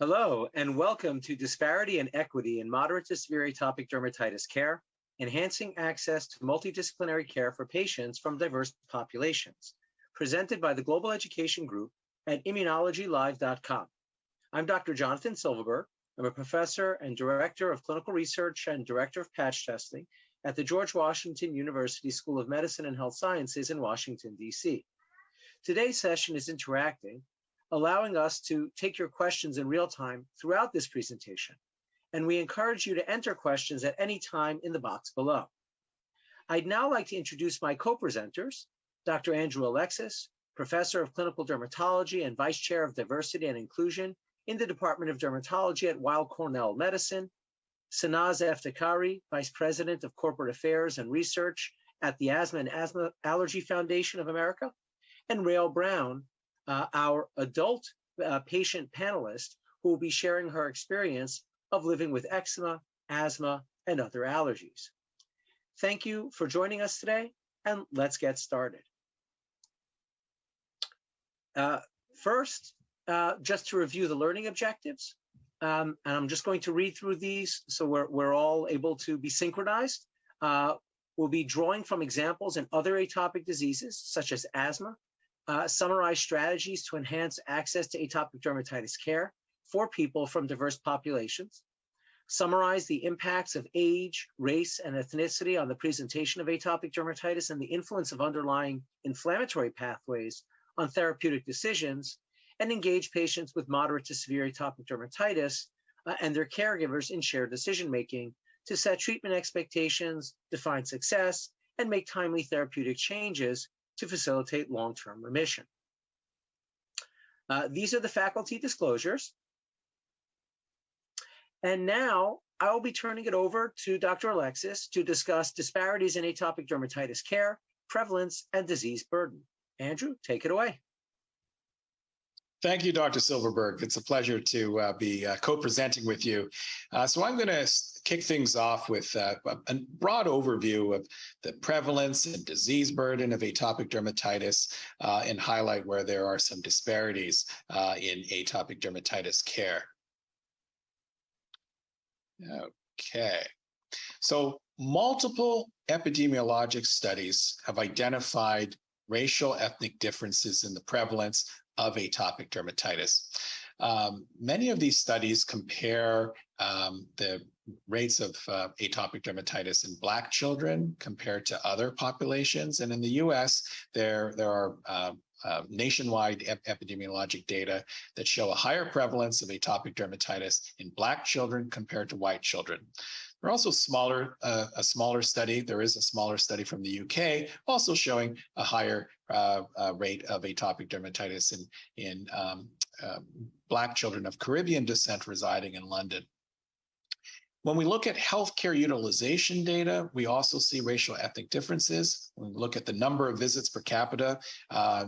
Hello, and welcome to Disparity and Equity in Moderate to Severe Atopic Dermatitis Care, Enhancing Access to Multidisciplinary Care for Patients from Diverse Populations, presented by the Global Education Group at immunologylive.com. I'm Dr. Jonathan Silverberg. I'm a professor and director of clinical research and director of patch testing at the George Washington University School of Medicine and Health Sciences in Washington, D.C. Today's session is interacting, allowing us to take your questions in real time throughout this presentation. And we encourage you to enter questions at any time in the box below. I'd now like to introduce my co-presenters, Dr. Andrew Alexis, Professor of Clinical Dermatology and Vice Chair of Diversity and Inclusion in the Department of Dermatology at Weill Cornell Medicine, Sanaz Eftekhari, Vice President of Corporate Affairs and Research at the Asthma and Asthma Allergy Foundation of America, and Rael Brown, our adult patient panelist, who will be sharing her experience of living with eczema, asthma, and other allergies. Thank you for joining us today, and let's get started. First, just to review the learning objectives, and I'm just going to read through these so we're all able to be synchronized. We'll be drawing from examples in other atopic diseases, such as asthma, summarize strategies to enhance access to atopic dermatitis care for people from diverse populations, summarize the impacts of age, race, and ethnicity on the presentation of atopic dermatitis and the influence of underlying inflammatory pathways on therapeutic decisions, and engage patients with moderate to severe atopic dermatitis and their caregivers in shared decision-making to set treatment expectations, define success, and make timely therapeutic changes to facilitate long-term remission. These are the faculty disclosures. And now I will be turning it over to Dr. Alexis to discuss disparities in atopic dermatitis care, prevalence, and disease burden. Andrew, take it away. Thank you, Dr. Silverberg. It's a pleasure to be co-presenting with you. So I'm going to kick things off with a broad overview of the prevalence and disease burden of atopic dermatitis and highlight where there are some disparities in atopic dermatitis care. Okay. So multiple epidemiologic studies have identified racial ethnic differences in the prevalence of atopic dermatitis. Many of these studies compare the rates of atopic dermatitis in Black children compared to other populations. And in the US, there are nationwide epidemiologic data that show a higher prevalence of atopic dermatitis in Black children compared to white children. There are also a smaller study. There is a smaller study from the UK also showing a higher rate of atopic dermatitis in Black children of Caribbean descent residing in London. When we look at healthcare utilization data, we also see racial ethnic differences. When we look at the number of visits per capita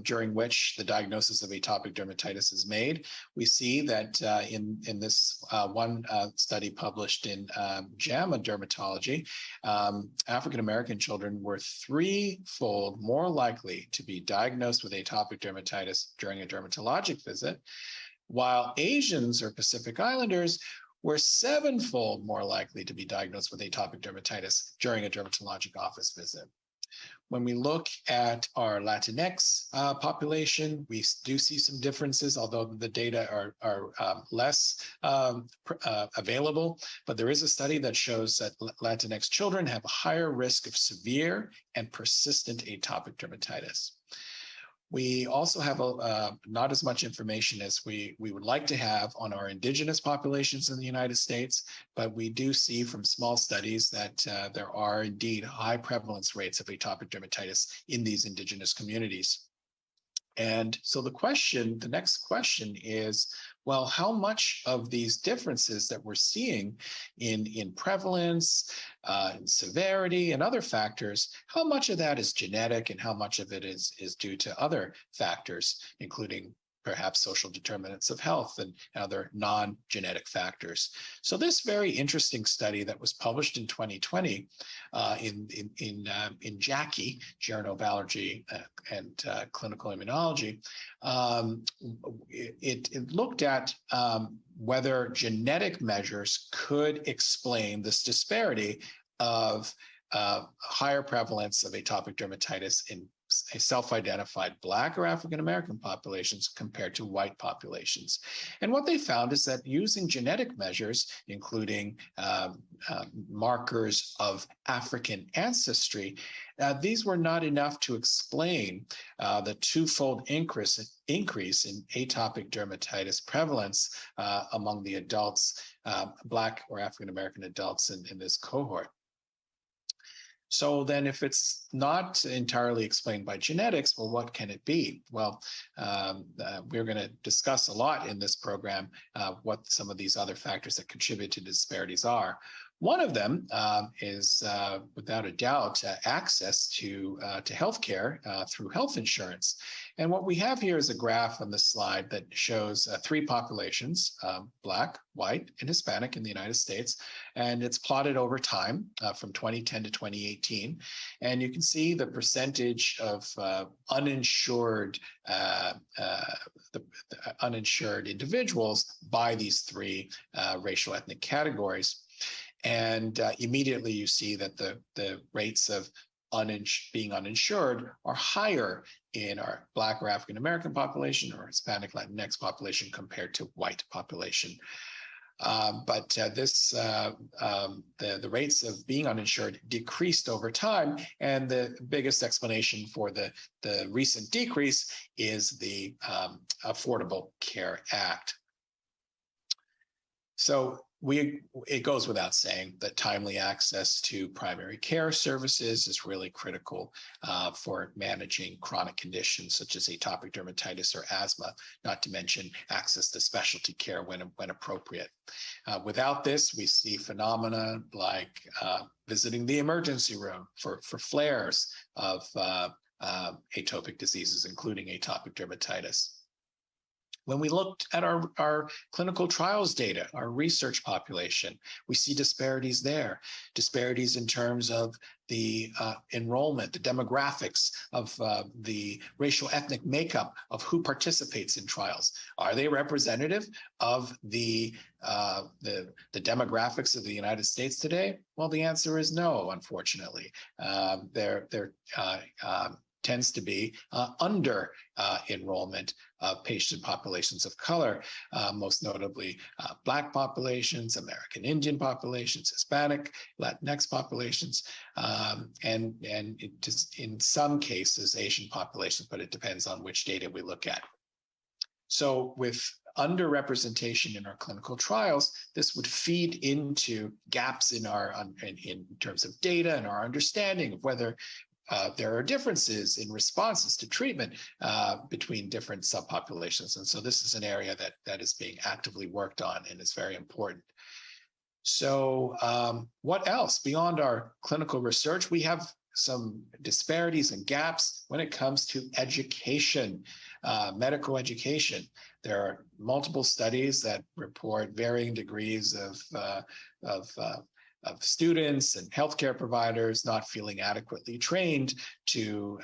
during which the diagnosis of atopic dermatitis is made, we see that in this one study published in JAMA Dermatology, African-American children were threefold more likely to be diagnosed with atopic dermatitis during a dermatologic visit, while Asians or Pacific Islanders were sevenfold more likely to be diagnosed with atopic dermatitis during a dermatologic office visit. When we look at our Latinx population, we do see some differences, although the data are less available. But there is a study that shows that Latinx children have a higher risk of severe and persistent atopic dermatitis. We also have not as much information as we would like to have on our indigenous populations in the United States, but we do see from small studies that there are indeed high prevalence rates of atopic dermatitis in these indigenous communities. And so the next question is, well, how much of these differences that we're seeing in prevalence, in severity, and other factors, how much of that is genetic and how much of it is due to other factors, including perhaps social determinants of health and other non-genetic factors. So this very interesting study that was published in 2020 in JACI, Journal of Allergy and Clinical Immunology, it looked at whether genetic measures could explain this disparity of higher prevalence of atopic dermatitis in self-identified Black or African-American populations compared to white populations. And what they found is that using genetic measures, including markers of African ancestry, these were not enough to explain the twofold increase in atopic dermatitis prevalence among the adults, Black or African-American adults in this cohort. So then if it's not entirely explained by genetics, well, what can it be? Well, we're going to discuss a lot in this program what some of these other factors that contribute to disparities are. One of them is, without a doubt, access to healthcare through health insurance. And what we have here is a graph on this slide that shows three populations, Black, white, and Hispanic in the United States. And it's plotted over time from 2010 to 2018. And you can see the percentage of uninsured individuals by these three racial ethnic categories. And immediately you see that the rates of being uninsured are higher in our Black or African-American population or Hispanic Latinx population compared to white population. But the rates of being uninsured decreased over time. And the biggest explanation for the recent decrease is the Affordable Care Act. So it goes without saying that timely access to primary care services is really critical for managing chronic conditions such as atopic dermatitis or asthma, not to mention access to specialty care when appropriate. Without this, we see phenomena like visiting the emergency room for flares of atopic diseases, including atopic dermatitis. When we looked at our clinical trials data, our research population, we see disparities there, disparities in terms of the enrollment, the demographics of the racial ethnic makeup of who participates in trials. Are they representative of the demographics of the United States today? Well, the answer is no, unfortunately. There tends to be under enrollment of patient populations of color, most notably Black populations, American Indian populations, Hispanic, Latinx populations, and just in some cases, Asian populations, but it depends on which data we look at. So with underrepresentation in our clinical trials, this would feed into gaps in terms of data and our understanding of whether there are differences in responses to treatment between different subpopulations. And so this is an area that is being actively worked on and is very important. So what else? Beyond our clinical research, we have some disparities and gaps when it comes to education, medical education. There are multiple studies that report varying degrees of students and healthcare providers not feeling adequately trained to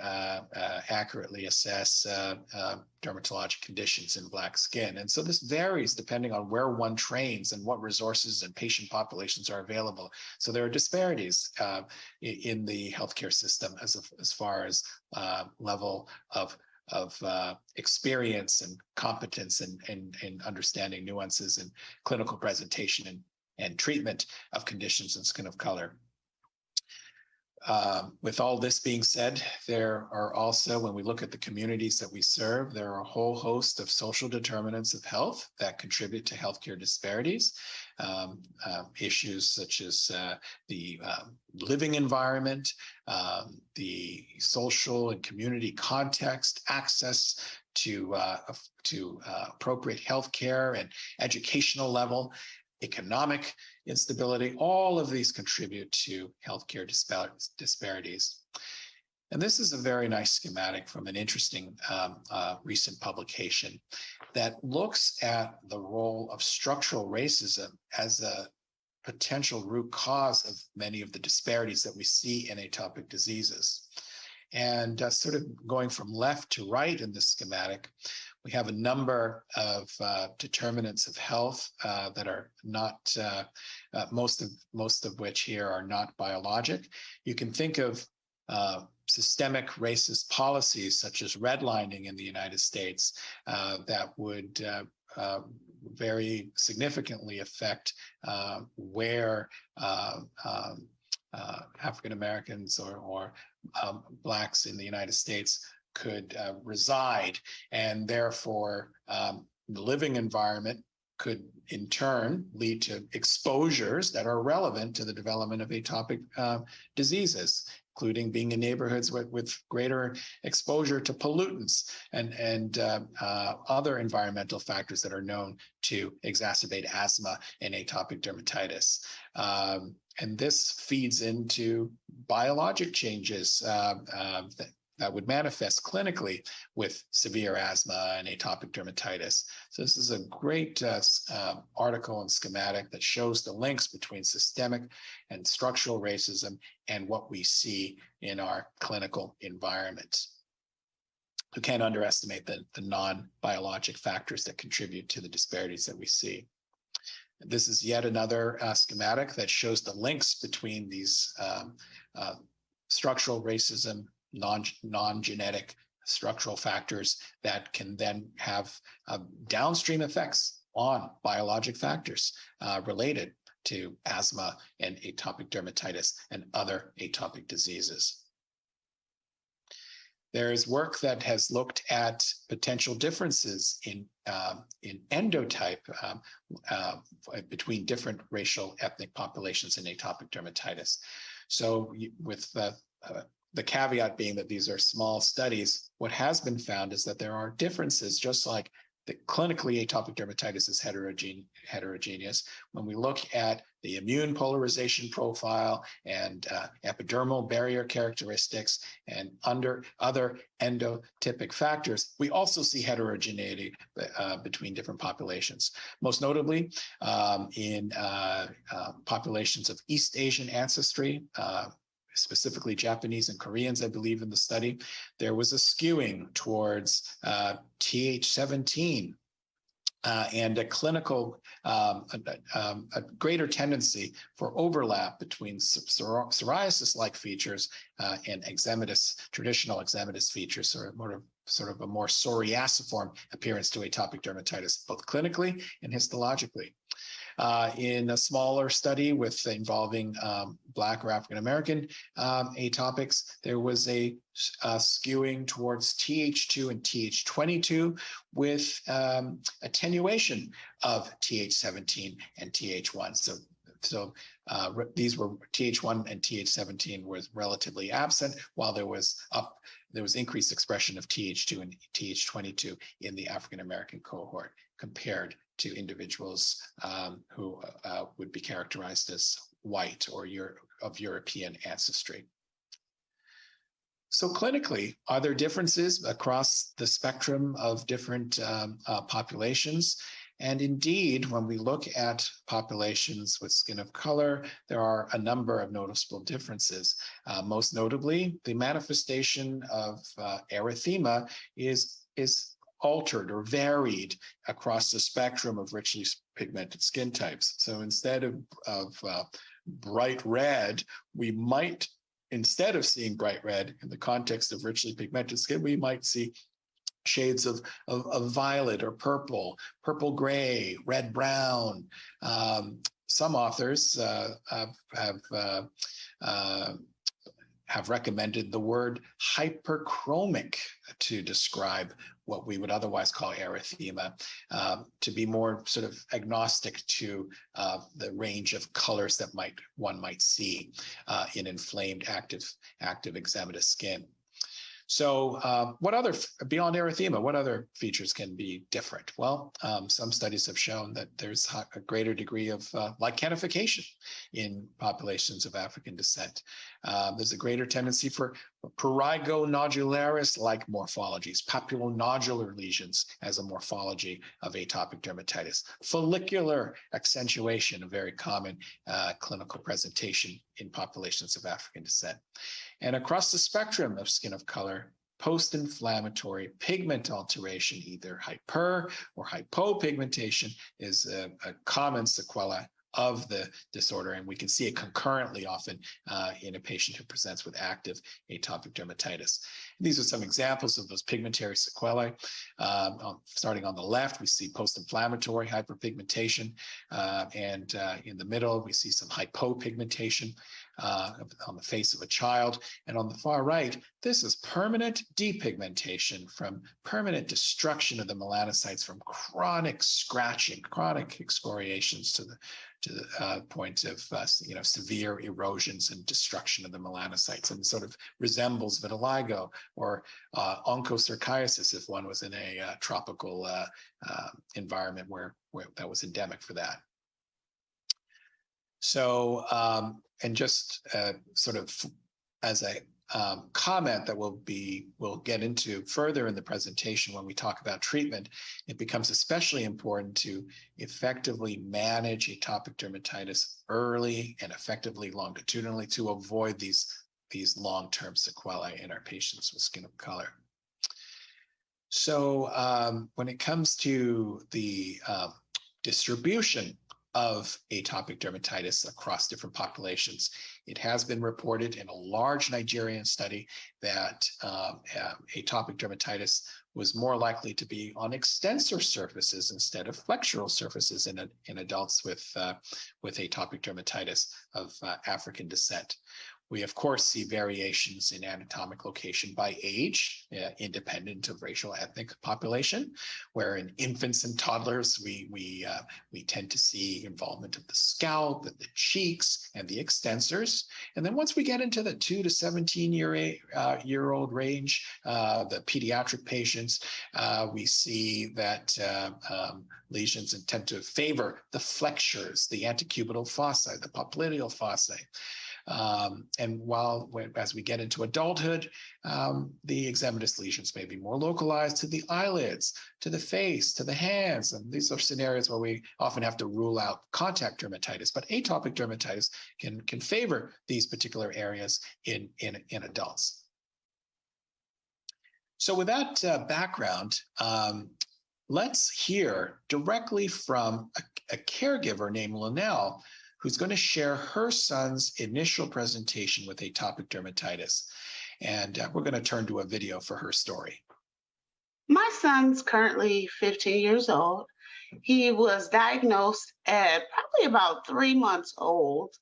accurately assess dermatologic conditions in Black skin. And so this varies depending on where one trains and what resources and patient populations are available. So there are disparities in the healthcare system as far as level of experience and competence and understanding nuances in clinical presentation and treatment of conditions in skin of color. With all this being said, there are also, when we look at the communities that we serve, there are a whole host of social determinants of health that contribute to healthcare disparities. Issues such as the living environment, the social and community context, access to appropriate healthcare and educational level, economic instability, all of these contribute to healthcare disparities. And this is a very nice schematic from an interesting recent publication that looks at the role of structural racism as a potential root cause of many of the disparities that we see in atopic diseases. And sort of going from left to right in this schematic, We have a number of determinants of health that are not, most of which here are not biologic. You can think of systemic racist policies such as redlining in the United States that would very significantly affect where African Americans or Blacks in the United States could reside, and therefore the living environment could in turn lead to exposures that are relevant to the development of atopic diseases, including being in neighborhoods with greater exposure to pollutants and other environmental factors that are known to exacerbate asthma and atopic dermatitis. And this feeds into biologic changes that would manifest clinically with severe asthma and atopic dermatitis. So this is a great article and schematic that shows the links between systemic and structural racism and what we see in our clinical environment. We can't underestimate the non-biologic factors that contribute to the disparities that we see. This is yet another schematic that shows the links between these structural racism, non-genetic structural factors that can then have downstream effects on biologic factors related to asthma and atopic dermatitis and other atopic diseases. There is work that has looked at potential differences in endotype between different racial ethnic populations in atopic dermatitis. So with the caveat being that these are small studies, what has been found is that there are differences, just like the clinically atopic dermatitis is heterogeneous. When we look at the immune polarization profile and epidermal barrier characteristics and under other endotypic factors, we also see heterogeneity between different populations. Most notably in populations of East Asian ancestry, specifically Japanese and Koreans, I believe, in the study, there was a skewing towards Th17 and a clinical, a greater tendency for overlap between psoriasis-like features and traditional eczematous features, or sort of a more psoriasiform appearance to atopic dermatitis, both clinically and histologically. In a smaller study involving Black or African American atopics, there was a skewing towards Th2 and Th22 with attenuation of Th17 and Th1. So these were Th1 and Th17 was relatively absent, while there was increased expression of Th2 and Th22 in the African American cohort compared to individuals who would be characterized as white or of European ancestry. So clinically, are there differences across the spectrum of different populations? And indeed, when we look at populations with skin of color, there are a number of noticeable differences. Most notably, the manifestation of erythema is altered or varied across the spectrum of richly pigmented skin types. So instead of bright red, we might, instead of seeing bright red in the context of richly pigmented skin, we might see shades of violet or purple, purple gray, red brown. Some authors have recommended the word hyperchromic to describe what we would otherwise call erythema, to be more sort of agnostic to the range of colors that one might see in inflamed active eczematous skin. So beyond erythema, what other features can be different? Well, some studies have shown that there's a greater degree of lichenification in populations of African descent. There's a greater tendency for prurigo-nodularis-like morphologies, papulonodular lesions as a morphology of atopic dermatitis. Follicular accentuation, a very common clinical presentation in populations of African descent. And across the spectrum of skin of color, post-inflammatory pigment alteration, either hyper or hypopigmentation, is a common sequela of the disorder, and we can see it concurrently often in a patient who presents with active atopic dermatitis. And these are some examples of those pigmentary sequelae. Starting on the left, we see post-inflammatory hyperpigmentation, and in the middle, we see some hypopigmentation on the face of a child. And on the far right, this is permanent depigmentation from permanent destruction of the melanocytes from chronic scratching, chronic excoriations to the point of severe erosions and destruction of the melanocytes, and sort of resembles vitiligo or onchocerciasis if one was in a tropical environment where that was endemic for that. So, and just sort of as a comment that we'll get into further in the presentation when we talk about treatment, it becomes especially important to effectively manage atopic dermatitis early and effectively longitudinally to avoid these long-term sequelae in our patients with skin of color. So when it comes to the distribution of atopic dermatitis across different populations, it has been reported in a large Nigerian study that atopic dermatitis was more likely to be on extensor surfaces instead of flexural surfaces in adults with atopic dermatitis of African descent. We, of course, see variations in anatomic location by age, independent of racial ethnic population, where in infants and toddlers, we tend to see involvement of the scalp and the cheeks and the extensors. And then once we get into the 2 to 17-year-old range, the pediatric patients, we see that lesions tend to favor the flexures, the antecubital fossa, the popliteal fossae. And as we get into adulthood, the eczematous lesions may be more localized to the eyelids, to the face, to the hands. And these are scenarios where we often have to rule out contact dermatitis, but atopic dermatitis can favor these particular areas in adults. So with that background, let's hear directly from a caregiver named Linnell, who's going to share her son's initial presentation with atopic dermatitis. And we're going to turn to a video for her story. My son's currently 15 years old. He was diagnosed at probably about 3 months old.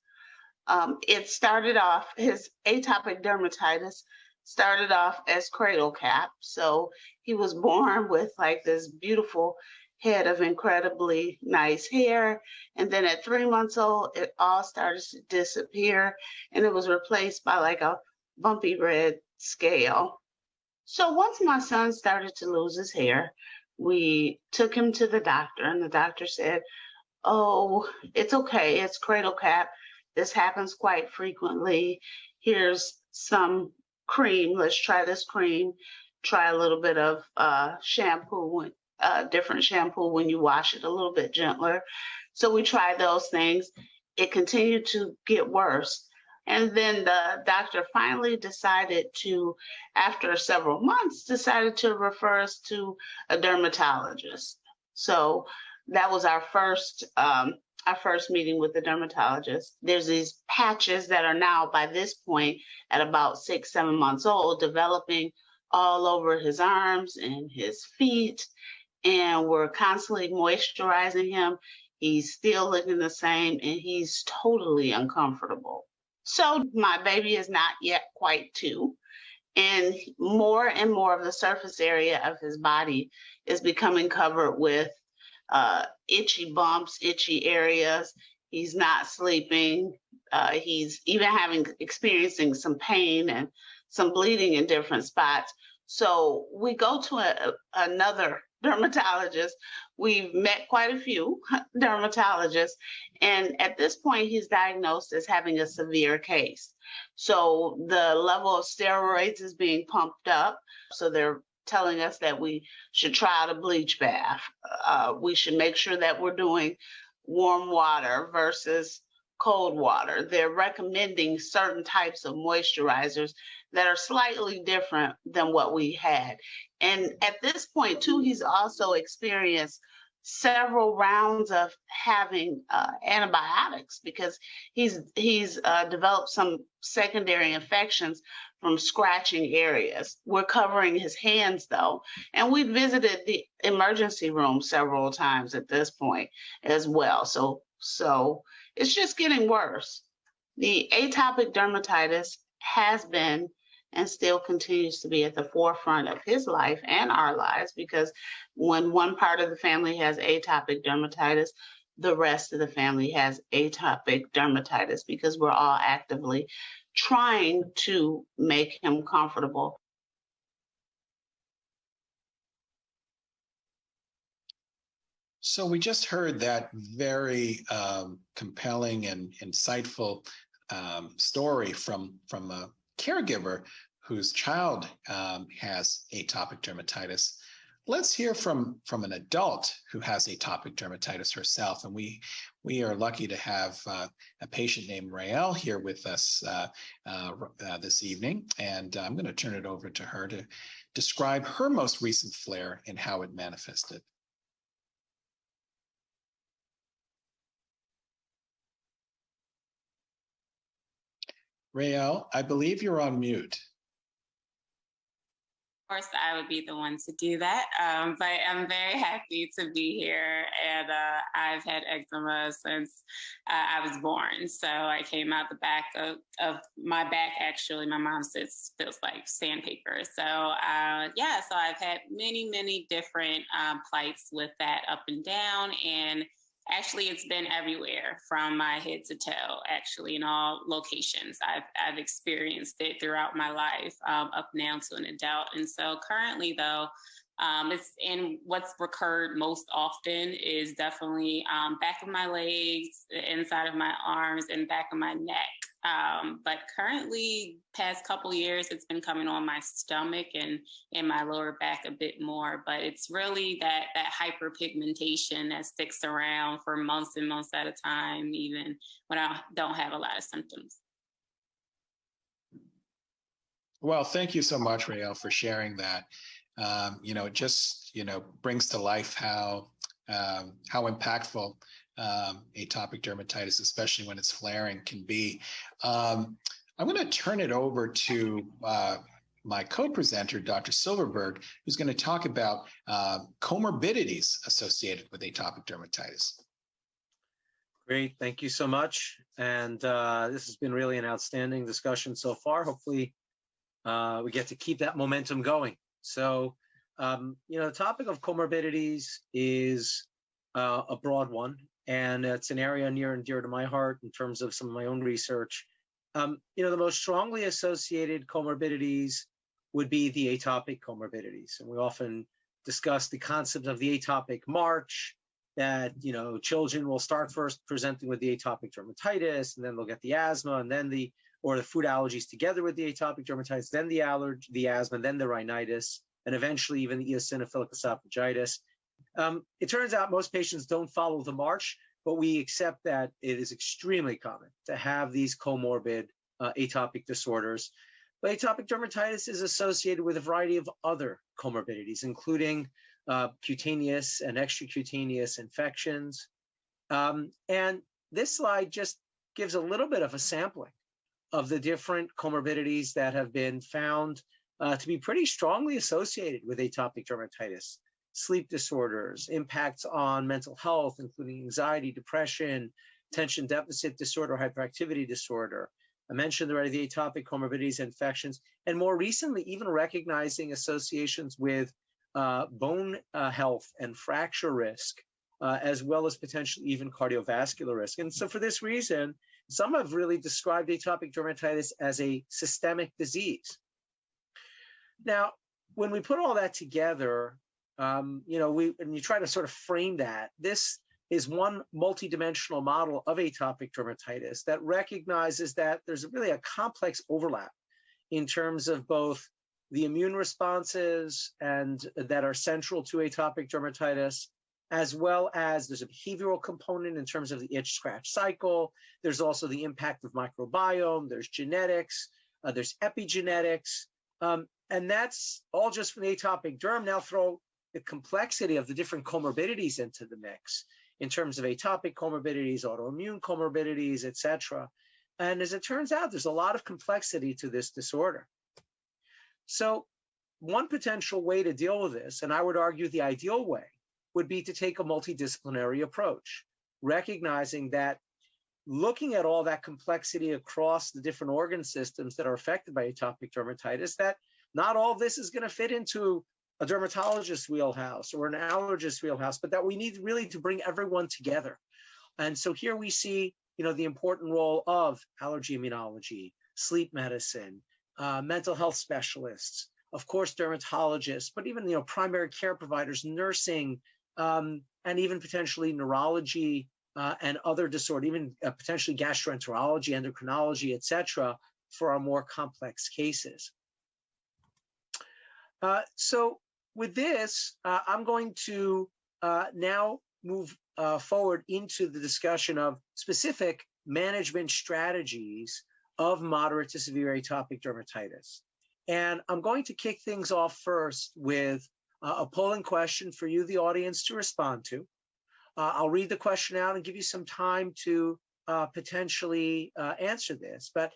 It started off, his atopic dermatitis started off as cradle cap. So he was born with like this beautiful head of incredibly nice hair. And then at 3 months old, it all started to disappear and it was replaced by like a bumpy red scale. So once my son started to lose his hair, we took him to the doctor and the doctor said, "Oh, it's okay. It's cradle cap. This happens quite frequently. Here's some cream. Let's try this cream. Try a little bit of shampoo, different shampoo when you wash it, a little bit gentler." So we tried those things. It continued to get worse. And then the doctor finally decided to, after several months, decided to refer us to a dermatologist. So that was our first meeting with the dermatologist. There's these patches that are now, by this point, at about 6, 7 months old, developing all over his arms and his feet. And we're constantly moisturizing him. He's still looking the same and he's totally uncomfortable. So my baby is not yet quite 2. And more of the surface area of his body is becoming covered with itchy bumps, itchy areas. He's not sleeping. He's even experiencing some pain and some bleeding in different spots. So we go to another dermatologist. We've met quite a few dermatologists. And at this point, he's diagnosed as having a severe case. So the level of steroids is being pumped up. So they're telling us that we should try out a bleach bath. We should make sure that we're doing warm water versus cold water. They're recommending certain types of moisturizers that are slightly different than what we had. And at this point, too, he's also experienced several rounds of having antibiotics because he's developed some secondary infections from scratching areas. We're covering his hands though, and we visited the emergency room several times at this point as well. So it's just getting worse. The atopic dermatitis has been and still continues to be at the forefront of his life and our lives because when one part of the family has atopic dermatitis, the rest of the family has atopic dermatitis because we're all actively trying to make him comfortable. So we just heard that very compelling and insightful story from a caregiver whose child has atopic dermatitis. Let's hear from an adult who has atopic dermatitis herself. And we are lucky to have a patient named Rael here with us this evening. And I'm going to turn it over to her to describe her most recent flare and how it manifested. Rael, I believe you're on mute. Of course, I would be the one to do that, but I'm very happy to be here. And I've had eczema since I was born. So I came out the back of my back, actually. My mom says feels like sandpaper. So yeah, so I've had many different plights with that up and down. And actually, it's been everywhere from my head to toe, actually, in all locations. I've experienced it throughout my life, up now to an adult. And so currently, though, what's recurred most often is definitely back of my legs, inside of my arms, and back of my neck. But currently, past couple years, it's been coming on my stomach and in my lower back a bit more. But it's really that hyperpigmentation that sticks around for months and months at a time, even when I don't have a lot of symptoms. Well, thank you so much, Rael, for sharing that. It just, brings to life how impactful atopic dermatitis, especially when it's flaring, can be. I'm going to turn it over to my co-presenter, Dr. Silverberg, who's going to talk about comorbidities associated with atopic dermatitis. Great, thank you so much. And this has been really an outstanding discussion so far. Hopefully, we get to keep that momentum going. So, the topic of comorbidities is a broad one, and it's an area near and dear to my heart in terms of some of my own research. The most strongly associated comorbidities would be the atopic comorbidities. And we often discuss the concept of the atopic march, that, children will start first presenting with the atopic dermatitis, and then they'll get the asthma, and then the food allergies together with the atopic dermatitis, then the asthma, then the rhinitis, and eventually even the eosinophilic esophagitis. It turns out most patients don't follow the march, but we accept that it is extremely common to have these comorbid atopic disorders. But atopic dermatitis is associated with a variety of other comorbidities, including cutaneous and extracutaneous infections. And this slide just gives a little bit of a sampling of the different comorbidities that have been found to be pretty strongly associated with atopic dermatitis. Sleep disorders, impacts on mental health, including anxiety, depression, attention deficit disorder, hyperactivity disorder. I mentioned already the atopic comorbidities, infections, and more recently, even recognizing associations with bone health and fracture risk, as well as potentially even cardiovascular risk. And so for this reason, some have really described atopic dermatitis as a systemic disease. Now, when we put all that together, and you try to sort of frame that, this is one multidimensional model of atopic dermatitis that recognizes that there's really a complex overlap in terms of both the immune responses and that are central to atopic dermatitis, as well as there's a behavioral component in terms of the itch-scratch cycle. There's also the impact of microbiome. There's genetics. There's epigenetics. And that's all just from the atopic derm. Now throw the complexity of the different comorbidities into the mix in terms of atopic comorbidities, autoimmune comorbidities, et cetera. And as it turns out, there's a lot of complexity to this disorder. So one potential way to deal with this, and I would argue the ideal way, would be to take a multidisciplinary approach, recognizing that looking at all that complexity across the different organ systems that are affected by atopic dermatitis, that not all of this is going to fit into a dermatologist's wheelhouse or an allergist's wheelhouse, but that we need really to bring everyone together. And so here we see, the important role of allergy immunology, sleep medicine, mental health specialists, of course, dermatologists, but even, primary care providers, nursing, and even potentially neurology and other disorders, even potentially gastroenterology, endocrinology, et cetera, for our more complex cases. So with this, I'm going to now move forward into the discussion of specific management strategies of moderate to severe atopic dermatitis. And I'm going to kick things off first with a polling question for you, the audience, to respond to. I'll read the question out and give you some time to potentially answer this. But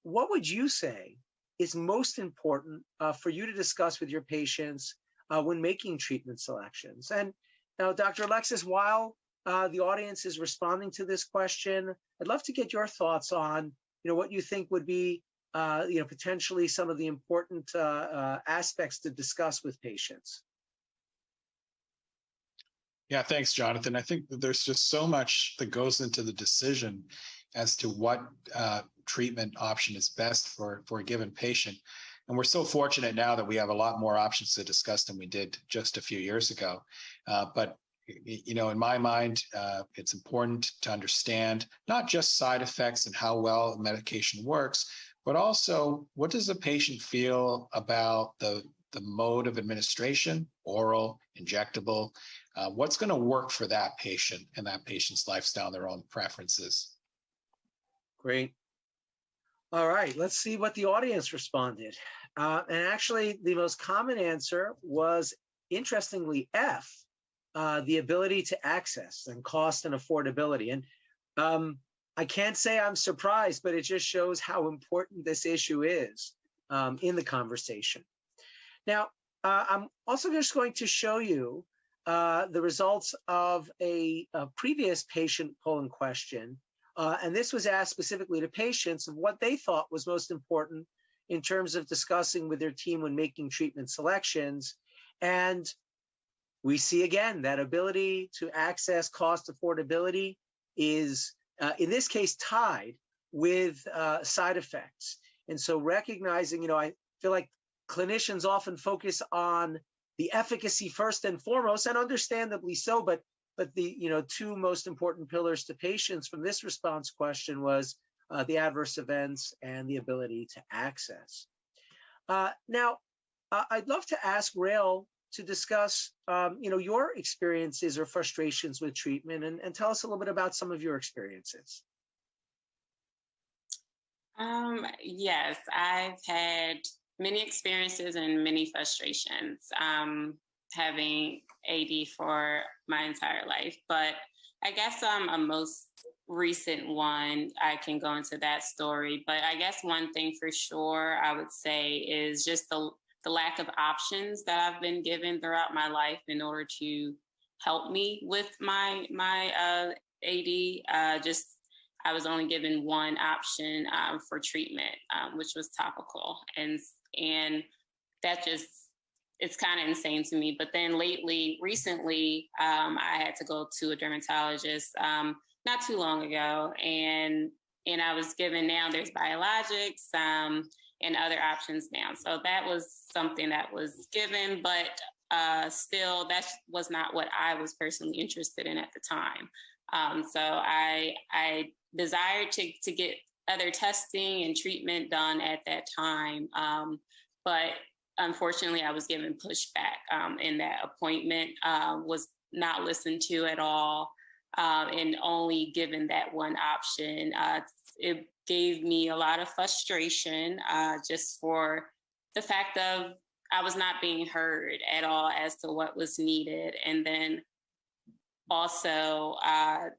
what would you say is most important for you to discuss with your patients when making treatment selections? And now, Dr. Alexis, while the audience is responding to this question, I'd love to get your thoughts on, what you think would be, potentially some of the important aspects to discuss with patients. Yeah, thanks, Jonathan. I think that there's just so much that goes into the decision as to what treatment option is best for a given patient. And we're so fortunate now that we have a lot more options to discuss than we did just a few years ago. But in my mind, it's important to understand not just side effects and how well medication works, but also what does the patient feel about the mode of administration, oral, injectable, what's going to work for that patient and that patient's lifestyle, their own preferences. Great. All right, let's see what the audience responded. And actually, the most common answer was, interestingly, F, the ability to access and cost and affordability. And I can't say I'm surprised, but it just shows how important this issue is in the conversation. Now, I'm also just going to show you the results of a previous patient polling question. And this was asked specifically to patients of what they thought was most important in terms of discussing with their team when making treatment selections. And we see again that ability to access, cost, affordability is, in this case, tied with side effects. And so recognizing, I feel like clinicians often focus on the efficacy first and foremost, and understandably so, but the two most important pillars to patients from this response question was the adverse events and the ability to access. Now, I'd love to ask Rael to discuss, your experiences or frustrations with treatment, and tell us a little bit about some of your experiences. Yes, I've had many experiences and many frustrations having AD for my entire life. But I guess a most recent one, I can go into that story. But I guess one thing for sure I would say is just the lack of options that I've been given throughout my life in order to help me with my AD. I was only given one option for treatment, which was topical. And that just, it's kind of insane to me. But then recently, I had to go to a dermatologist not too long ago. And I was given, now there's biologics and other options now. So that was something that was given, but still that was not what I was personally interested in at the time. So I desired to get other testing and treatment done at that time. But unfortunately, I was given pushback, and that appointment was not listened to at all, and only given that one option. It gave me a lot of frustration, just for the fact of I was not being heard at all as to what was needed. And then also, I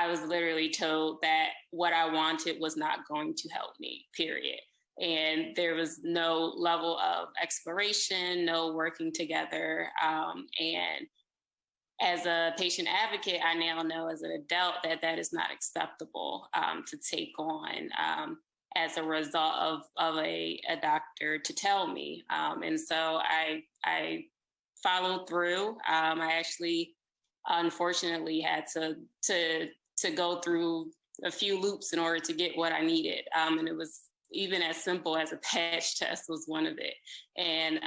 was literally told that what I wanted was not going to help me, period. And there was no level of exploration, no working together. And as a patient advocate, I now know as an adult that that is not acceptable to take on as a result of a doctor to tell me. And so I followed through. I actually, unfortunately, had to go through a few loops in order to get what I needed. And it was even as simple as a patch test was one of it. And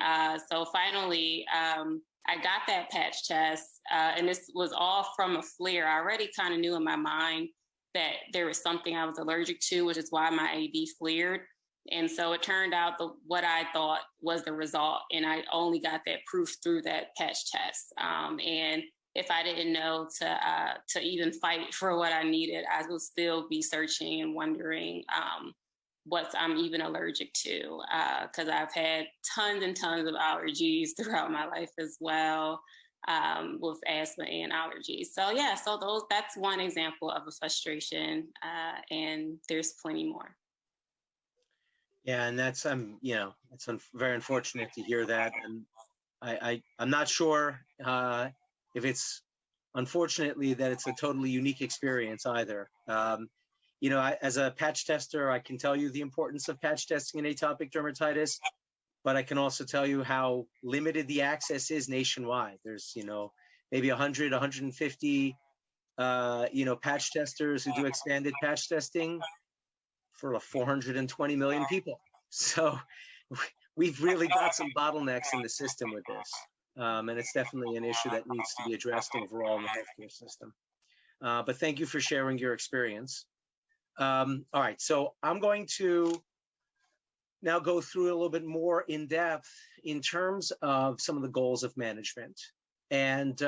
so finally, I got that patch test, and this was all from a flare. I already kind of knew in my mind that there was something I was allergic to, which is why my AD flared. And so it turned out what I thought was the result, and I only got that proof through that patch test. And if I didn't know to even fight for what I needed, I would still be searching and wondering what I'm even allergic to, because I've had tons and tons of allergies throughout my life as well, with asthma and allergies. So yeah, that's one example of a frustration, and there's plenty more. Yeah, and that's it's very unfortunate to hear that, and I'm not sure if it's unfortunately that it's a totally unique experience either. As a patch tester, I can tell you the importance of patch testing in atopic dermatitis, but I can also tell you how limited the access is nationwide. There's, maybe 100, 150, patch testers who do expanded patch testing for 420 million people. So we've really got some bottlenecks in the system with this. And it's definitely an issue that needs to be addressed overall in the healthcare system. But thank you for sharing your experience. All right, so I'm going to now go through a little bit more in depth in terms of some of the goals of management, and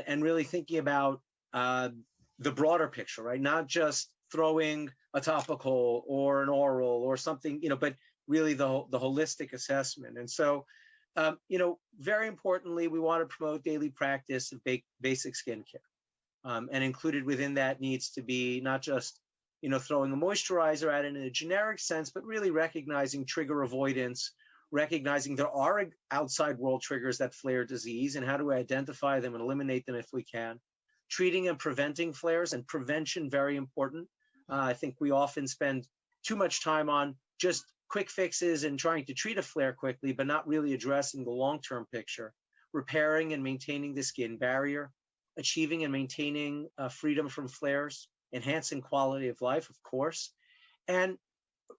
really thinking about the broader picture, right? Not just throwing a topical or an oral or something, but really the holistic assessment. And so, very importantly, we want to promote daily practice of basic skincare. And included within that needs to be not just, throwing a moisturizer at it in a generic sense, but really recognizing trigger avoidance, recognizing there are outside world triggers that flare disease and how to identify them and eliminate them if we can. Treating and preventing flares, and prevention, very important. I think we often spend too much time on just quick fixes and trying to treat a flare quickly, but not really addressing the long-term picture. Repairing and maintaining the skin barrier, achieving and maintaining freedom from flares, enhancing quality of life, of course. And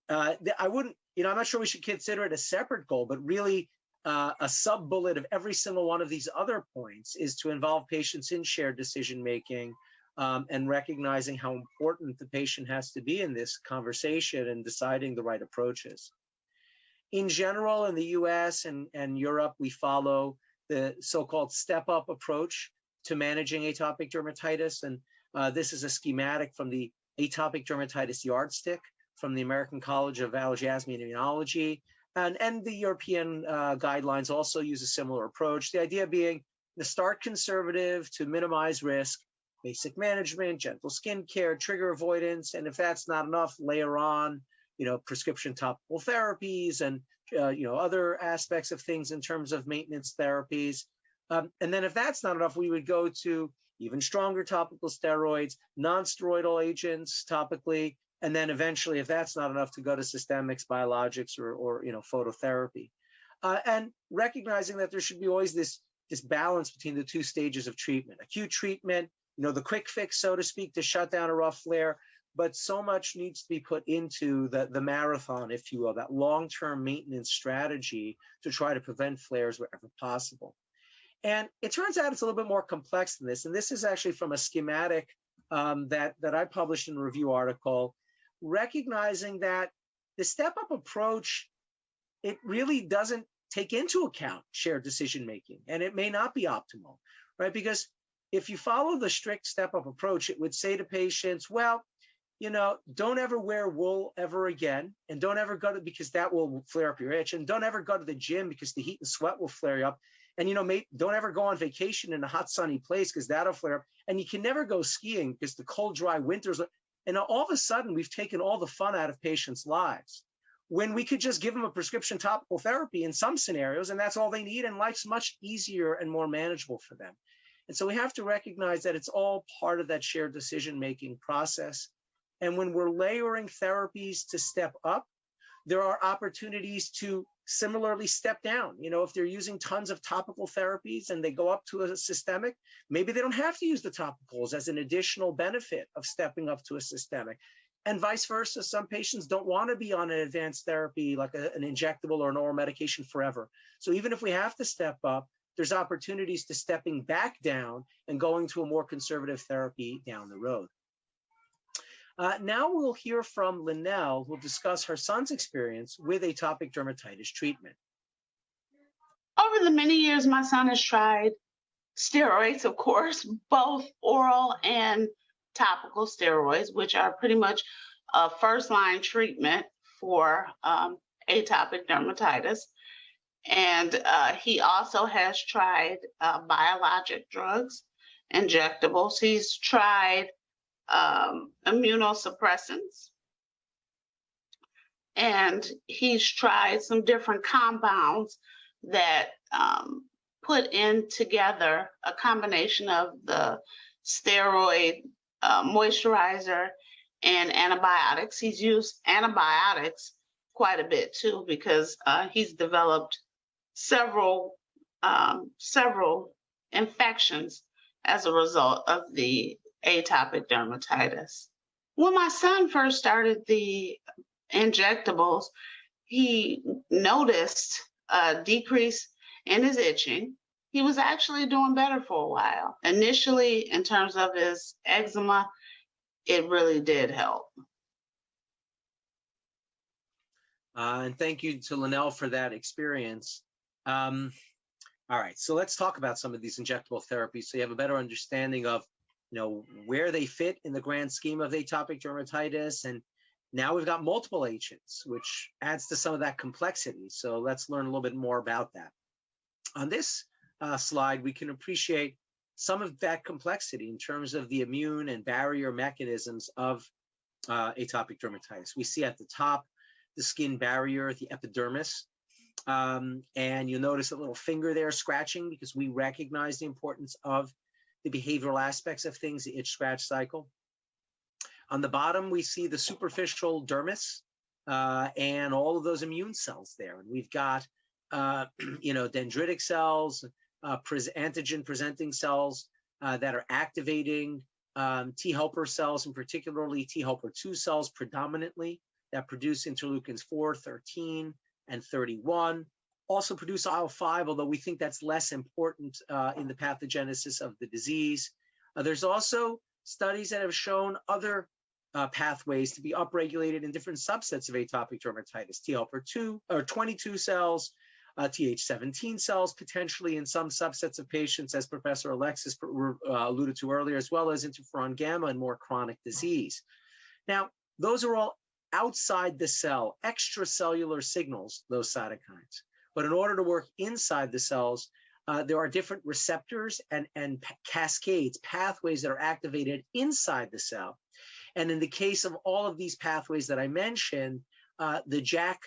I wouldn't, I'm not sure we should consider it a separate goal, but really a sub-bullet of every single one of these other points is to involve patients in shared decision-making, and recognizing how important the patient has to be in this conversation and deciding the right approaches. In general, in the US and Europe, we follow the so-called step-up approach to managing atopic dermatitis. And this is a schematic from the atopic dermatitis yardstick from the American College of Allergy, Asthma, and Immunology. And the European guidelines also use a similar approach. The idea being to start conservative to minimize risk, basic management, gentle skin care, trigger avoidance. And if that's not enough, layer on, prescription topical therapies and, other aspects of things in terms of maintenance therapies. And then if that's not enough, we would go to even stronger topical steroids, non-steroidal agents topically, and then eventually, if that's not enough, to go to systemics, biologics, or phototherapy. And recognizing that there should be always this balance between the two stages of treatment. Acute treatment, the quick fix, so to speak, to shut down a rough flare, but so much needs to be put into the marathon, if you will, that long-term maintenance strategy to try to prevent flares wherever possible. And it turns out it's a little bit more complex than this. And this is actually from a schematic that I published in a review article, recognizing that the step-up approach, it really doesn't take into account shared decision-making, and it may not be optimal, right? Because if you follow the strict step-up approach, it would say to patients, well, don't ever wear wool ever again, and don't ever go to, because that will flare up your itch, and don't ever go to the gym because the heat and sweat will flare you up. And, don't ever go on vacation in a hot, sunny place because that'll flare up. And you can never go skiing because the cold, dry winters. And all of a sudden, we've taken all the fun out of patients' lives when we could just give them a prescription topical therapy in some scenarios, and that's all they need. And life's much easier and more manageable for them. And so we have to recognize that it's all part of that shared decision-making process. And when we're layering therapies to step up, there are opportunities to similarly step down. If they're using tons of topical therapies and they go up to a systemic, maybe they don't have to use the topicals as an additional benefit of stepping up to a systemic. And vice versa, some patients don't want to be on an advanced therapy like an injectable or an oral medication forever. So even if we have to step up, there's opportunities to stepping back down and going to a more conservative therapy down the road. Now we'll hear from Linnell, who will discuss her son's experience with atopic dermatitis treatment. Over the many years, my son has tried steroids, of course, both oral and topical steroids, which are pretty much a first-line treatment for atopic dermatitis. And he also has tried biologic drugs, injectables. He's tried immunosuppressants, and he's tried some different compounds that put in together a combination of the steroid moisturizer and antibiotics. He's used antibiotics quite a bit too, because he's developed several infections as a result of the atopic dermatitis. When my son first started the injectables, he noticed a decrease in his itching. He was actually doing better for a while. Initially, in terms of his eczema, it really did help. And thank you to Linnell for that experience. All right, so let's talk about some of these injectable therapies so you have a better understanding of where they fit in the grand scheme of atopic dermatitis. And now we've got multiple agents, which adds to some of that complexity. So let's learn a little bit more about that. On this slide, we can appreciate some of that complexity in terms of the immune and barrier mechanisms of atopic dermatitis. We see at the top the skin barrier, the epidermis, and you'll notice a little finger there scratching because we recognize the importance of the behavioral aspects of things, the itch scratch cycle. On the bottom, we see the superficial dermis and all of those immune cells there. And we've got, dendritic cells, antigen presenting cells that are activating T helper cells, and particularly T helper 2 cells predominantly that produce interleukins 4, 13, and 31. Also produce IL-5, although we think that's less important in the pathogenesis of the disease. There's also studies that have shown other pathways to be upregulated in different subsets of atopic dermatitis. T helper 2 or 22 cells, Th17 cells, potentially in some subsets of patients, as Professor Alexis alluded to earlier, as well as interferon gamma and more chronic disease. Now, those are all outside the cell, extracellular signals, those cytokines. But in order to work inside the cells, there are different receptors and cascades, pathways that are activated inside the cell. And in the case of all of these pathways that I mentioned, the JAK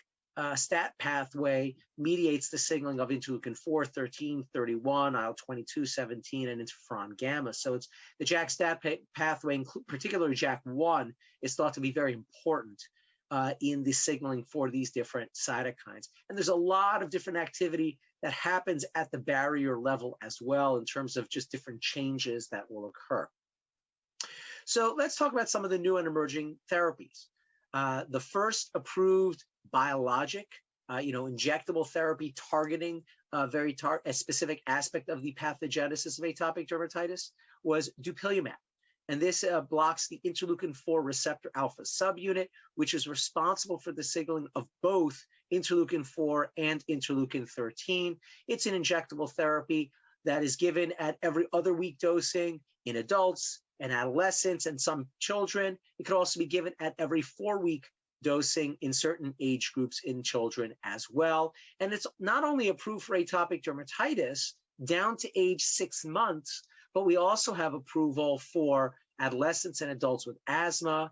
STAT pathway mediates the signaling of interleukin 4, 13, 31, IL-22, 17, and interferon gamma. So it's the JAK STAT pathway, particularly JAK1, is thought to be very important in the signaling for these different cytokines. And there's a lot of different activity that happens at the barrier level as well in terms of just different changes that will occur. So let's talk about some of the new and emerging therapies. The first approved biologic, injectable therapy targeting a specific aspect of the pathogenesis of atopic dermatitis was dupilumab. And this blocks the interleukin 4 receptor alpha subunit, which is responsible for the signaling of both interleukin 4 and interleukin 13. It's an injectable therapy. that is given at every other week dosing in adults and adolescents and some children. It could also be given at every 4-week dosing in certain age groups in children as well. And it's not only approved for atopic dermatitis down to age 6 months, but we also have approval for adolescents and adults with asthma,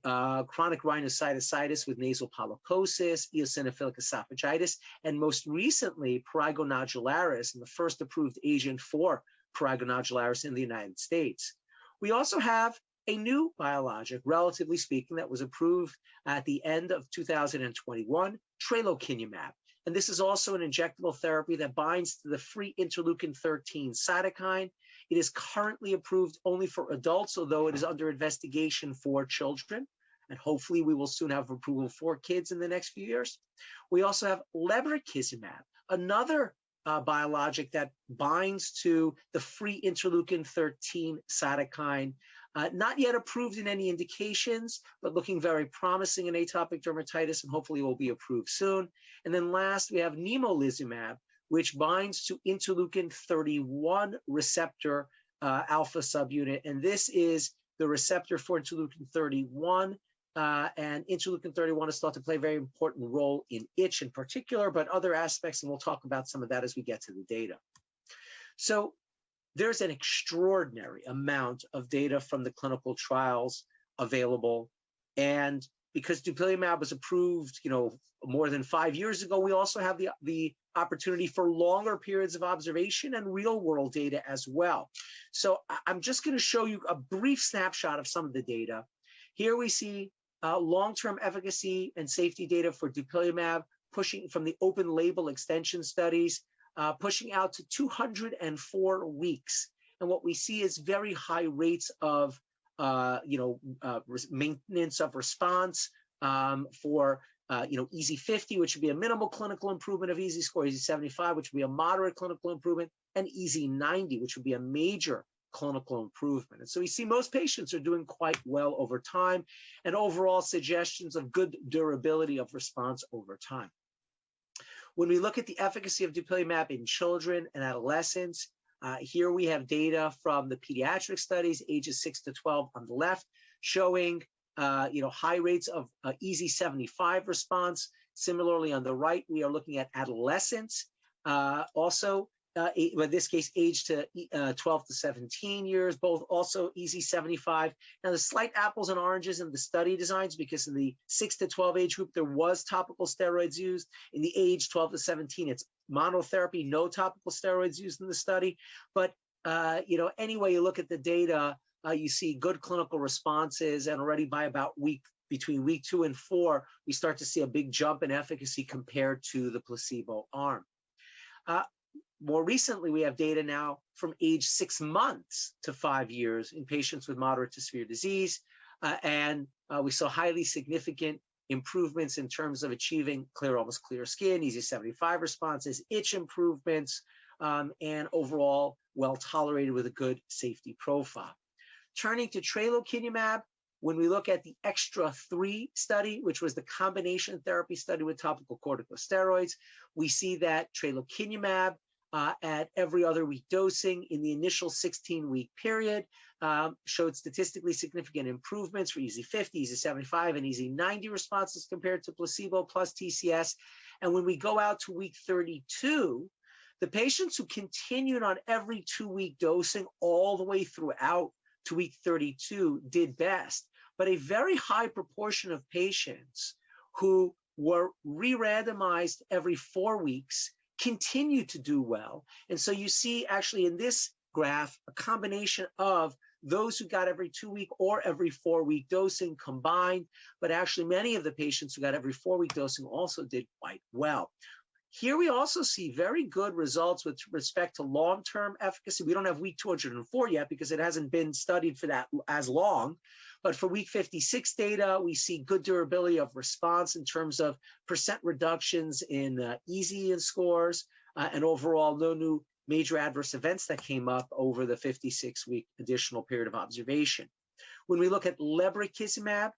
chronic rhinosinusitis with nasal polyposis, eosinophilic esophagitis, and most recently, prurigo nodularis, and the first approved agent for prurigo nodularis in the United States. We also have a new biologic, relatively speaking, that was approved at the end of 2021, tralokinumab. And this is also an injectable therapy that binds to the free interleukin-13 cytokine. It is currently approved only for adults, although it is under investigation for children. And hopefully we will soon have approval for kids in the next few years. We also have lebrikizumab, another biologic that binds to the free interleukin-13 cytokine. Not yet approved in any indications, but looking very promising in atopic dermatitis, and hopefully will be approved soon. And then last, we have nemolizumab, which binds to interleukin-31 receptor alpha subunit. And this is the receptor for interleukin-31. And interleukin-31 is thought to play a very important role in itch in particular, but other aspects, and we'll talk about some of that as we get to the data. So there's an extraordinary amount of data from the clinical trials available. And because dupilumab was approved, more than 5 years ago, we also have the opportunity for longer periods of observation and real world data as well. So I'm just going to show you a brief snapshot of some of the data. Here we see long-term efficacy and safety data for dupilumab pushing from the open label extension studies, pushing out to 204 weeks. And what we see is very high rates of maintenance of response for EASI 50, which would be a minimal clinical improvement of EASI score, EASI 75, which would be a moderate clinical improvement, and EASI 90, which would be a major clinical improvement. And so we see most patients are doing quite well over time, and overall suggestions of good durability of response over time. When we look at the efficacy of dupilumab in children and adolescents, here we have data from the pediatric studies, ages 6 to 12 on the left, showing high rates of EASI 75 response. Similarly, on the right, we are looking at adolescents, in this case, age to 12 to 17 years, both also EASI 75. Now, the slight apples and oranges in the study designs, because in the 6 to 12 age group, there was topical steroids used. In the age 12 to 17, it's monotherapy, no topical steroids used in the study. But, anyway, you look at the data, you see good clinical responses, and already by about between week 2 and 4, we start to see a big jump in efficacy compared to the placebo arm. More recently, we have data now from age 6 months to 5 years in patients with moderate to severe disease. And we saw highly significant improvements in terms of achieving almost clear skin, EASI 75 responses, itch improvements, and overall well tolerated with a good safety profile. Turning to tralokinumab, when we look at the EXTRA-3 study, which was the combination therapy study with topical corticosteroids, we see that tralokinumab at every other week dosing in the initial 16-week period showed statistically significant improvements for EASI 50, EASI 75, and EASI 90 responses compared to placebo plus TCS. And when we go out to week 32, the patients who continued on every 2-week dosing all the way throughout to week 32 did best. But a very high proportion of patients who were re-randomized every 4 weeks continue to do well. And so you see actually in this graph, a combination of those who got every 2-week or every 4-week dosing combined, but actually many of the patients who got every 4-week dosing also did quite well. Here we also see very good results with respect to long-term efficacy. We don't have week 204 yet because it hasn't been studied for that as long. But for week 56 data, we see good durability of response in terms of percent reductions in EASI scores, and overall no new major adverse events that came up over the 56-week additional period of observation. When we look at lebrikizumab,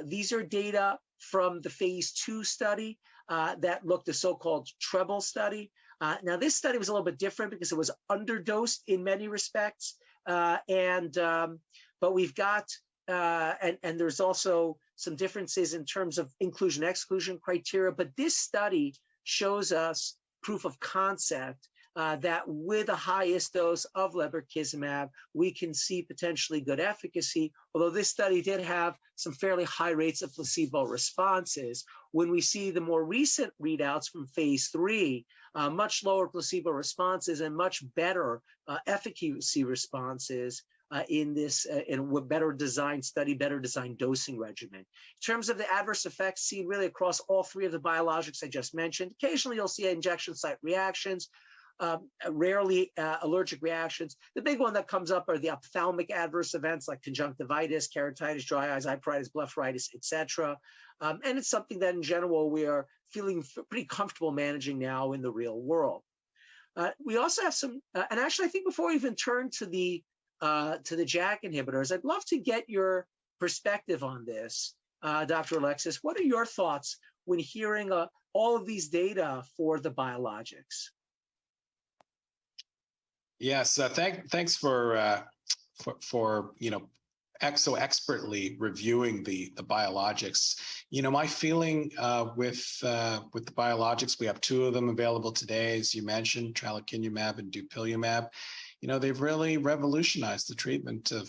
these are data from the phase 2 study that looked the so-called treble study. Now, this study was a little bit different because it was underdosed in many respects. But we've got, and there's also some differences in terms of inclusion-exclusion criteria. But this study shows us proof of concept that with the highest dose of lebrikizumab, we can see potentially good efficacy, although this study did have some fairly high rates of placebo responses. When we see the more recent readouts from phase 3, much lower placebo responses and much better efficacy responses in this in a better designed study, better designed dosing regimen. In terms of the adverse effects seen really across all 3 of the biologics I just mentioned, occasionally you'll see injection site reactions, rarely allergic reactions. The big one that comes up are the ophthalmic adverse events like conjunctivitis, keratitis, dry eyes, eye pruritus, blepharitis, etc. And it's something that in general we are feeling pretty comfortable managing now in the real world. We also have some, and actually I think before we even turn to the JAK inhibitors, I'd love to get your perspective on this, Dr. Alexis. What are your thoughts when hearing all of these data for the biologics? Yes, thanks for so expertly reviewing the biologics. My feeling with the biologics, we have 2 of them available today, as you mentioned, tralokinumab and dupilumab. They've really revolutionized the treatment of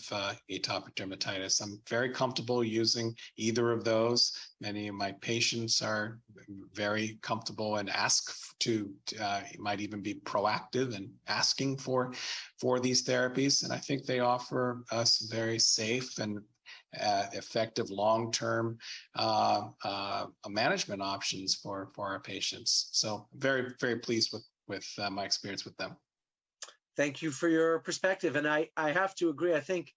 atopic dermatitis. I'm very comfortable using either of those. Many of my patients are very comfortable and might even be proactive and asking for these therapies. And I think they offer us very safe and effective long-term management options for our patients. So very, very pleased with my experience with them. Thank you for your perspective. And I have to agree. I think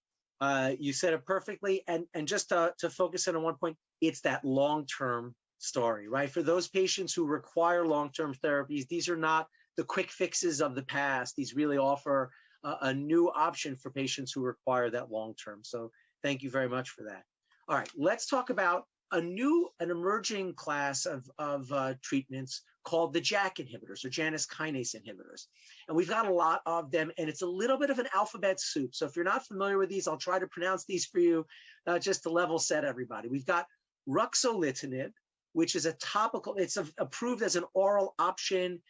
you said it perfectly. And just to focus in on one point, it's that long-term story, right? For those patients who require long-term therapies, these are not the quick fixes of the past. These really offer a new option for patients who require that long-term. So thank you very much for that. All right, let's talk about an emerging class of treatments called the JAK inhibitors or Janus kinase inhibitors. And we've got a lot of them, and it's a little bit of an alphabet soup. So if you're not familiar with these, I'll try to pronounce these for you just to level set everybody. We've got ruxolitinib, which is a topical, it's approved as an oral option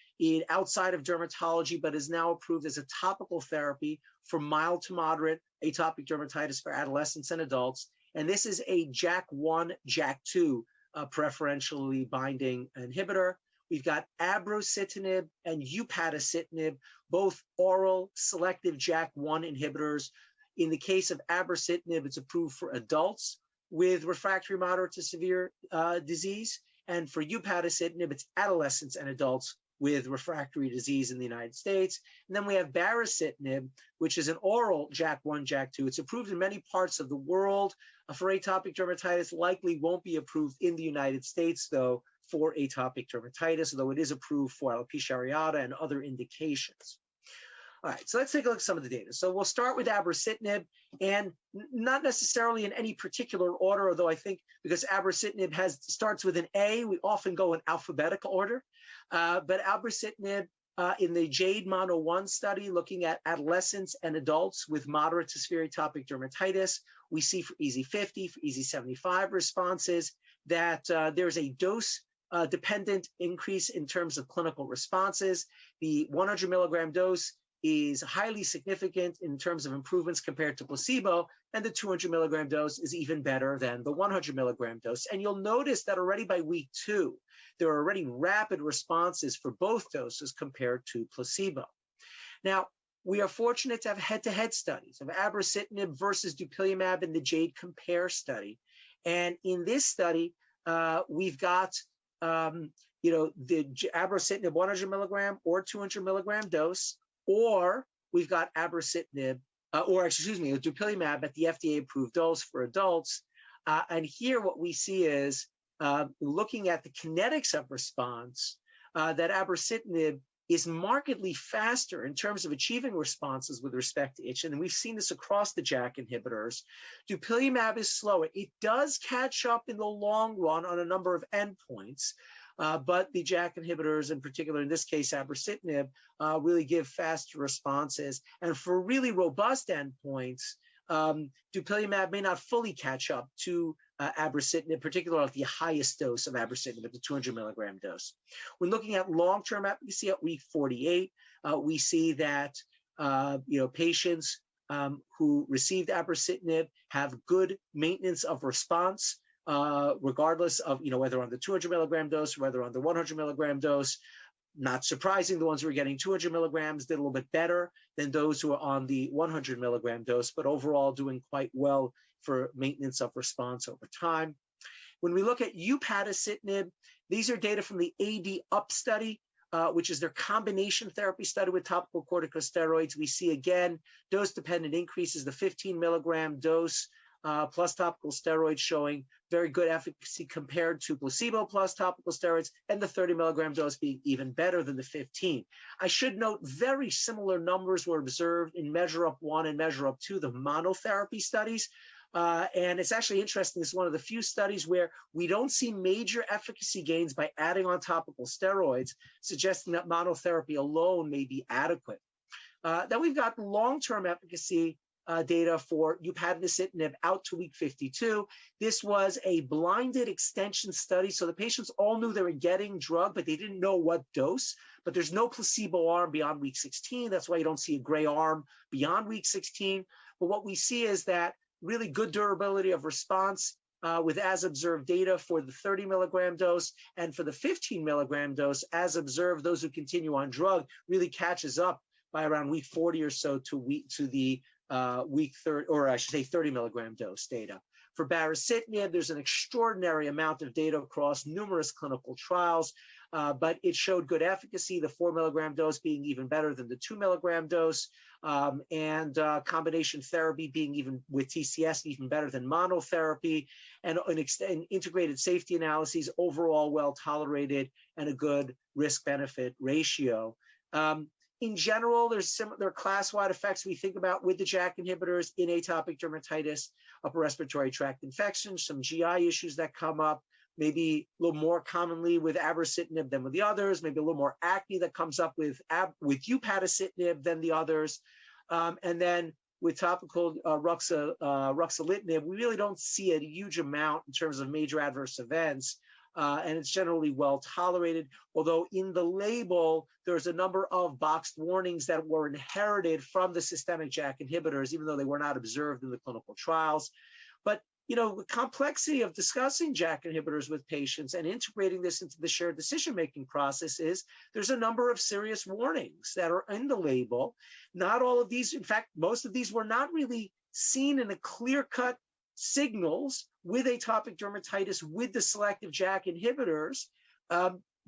outside of dermatology, but is now approved as a topical therapy for mild to moderate atopic dermatitis for adolescents and adults. And this is a JAK1, JAK2 preferentially binding inhibitor. We've got abrocitinib and upadacitinib, both oral selective JAK1 inhibitors. In the case of abrocitinib, it's approved for adults with refractory moderate to severe disease. And for upadacitinib, it's adolescents and adults with refractory disease in the United States. And then we have baricitinib, which is an oral JAK1, JAK2. It's approved in many parts of the world for atopic dermatitis, likely won't be approved in the United States, though, for atopic dermatitis, though it is approved for alopecia areata and other indications. All right, so let's take a look at some of the data. So we'll start with abrocitinib, and not necessarily in any particular order, although I think because abrocitinib starts with an A, we often go in alphabetical order. But abrocitinib in the JADE Mono 1 study, looking at adolescents and adults with moderate to severe atopic dermatitis, we see for EASI 50, for EASI 75 responses, that there's a dose dependent increase in terms of clinical responses. The 100 milligram dose is highly significant in terms of improvements compared to placebo, and the 200 milligram dose is even better than the 100 milligram dose. And you'll notice that already by week 2, there are already rapid responses for both doses compared to placebo. Now, we are fortunate to have head-to-head studies of abrocitinib versus dupilumab in the JADE Compare study. And in this study, we've got the abrocitinib 100 milligram or 200 milligram dose, or we've got abrocitinib, dupilumab at the FDA-approved dose for adults. And here what we see is, looking at the kinetics of response, that abrocitinib is markedly faster in terms of achieving responses with respect to itch. And we've seen this across the JAK inhibitors. Dupilumab is slower. It does catch up in the long run on a number of endpoints, but the JAK inhibitors, in particular, in this case, abrocitinib, really give faster responses. And for really robust endpoints, dupilumab may not fully catch up to abrocitinib, particularly at the highest dose of abrocitinib, at the 200 milligram dose. When looking at long-term efficacy at week 48, we see that patients who received abrocitinib have good maintenance of response, regardless of whether on the 200 milligram dose or whether on the 100 milligram dose. Not surprising, the ones who are getting 200 milligrams did a little bit better than those who are on the 100 milligram dose, but overall doing quite well for maintenance of response over time. When we look at upadacitinib, these are data from the AD-UP study, which is their combination therapy study with topical corticosteroids. We see, again, dose-dependent increases, the 15 milligram dose plus topical steroids showing very good efficacy compared to placebo plus topical steroids, and the 30 milligram dose being even better than the 15. I should note very similar numbers were observed in Measure Up 1 and Measure Up 2, the monotherapy studies. And it's actually interesting. This is one of the few studies where we don't see major efficacy gains by adding on topical steroids, suggesting that monotherapy alone may be adequate. Then we've got long-term efficacy data for upadacitinib out to week 52. This was a blinded extension study, so the patients all knew they were getting drug, but they didn't know what dose. But there's no placebo arm beyond week 16. That's why you don't see a gray arm beyond week 16. But what we see is that really good durability of response with as observed data for the 30 milligram dose, and for the 15 milligram dose, as observed, those who continue on drug really catches up by around week 40 or so to the week 30, or I should say 30 milligram dose data. For baricitinib, there's an extraordinary amount of data across numerous clinical trials, but it showed good efficacy, the 4 milligram dose being even better than the 2 milligram dose, and combination therapy being even with TCS even better than monotherapy, and an integrated safety analyses, overall well tolerated and a good risk-benefit ratio. In general, there are class-wide effects we think about with the JAK inhibitors in atopic dermatitis, upper respiratory tract infections, some GI issues that come up, maybe a little more commonly with abrocitinib than with the others, maybe a little more acne that comes up with upadacitinib than the others. And then with topical ruxolitinib, we really don't see a huge amount in terms of major adverse events. And it's generally well tolerated, although in the label, there's a number of boxed warnings that were inherited from the systemic JAK inhibitors, even though they were not observed in the clinical trials. But the complexity of discussing JAK inhibitors with patients and integrating this into the shared decision-making process is there's a number of serious warnings that are in the label. Not all of these, in fact, most of these were not really seen in a clear-cut signals with atopic dermatitis with the selective JAK inhibitors,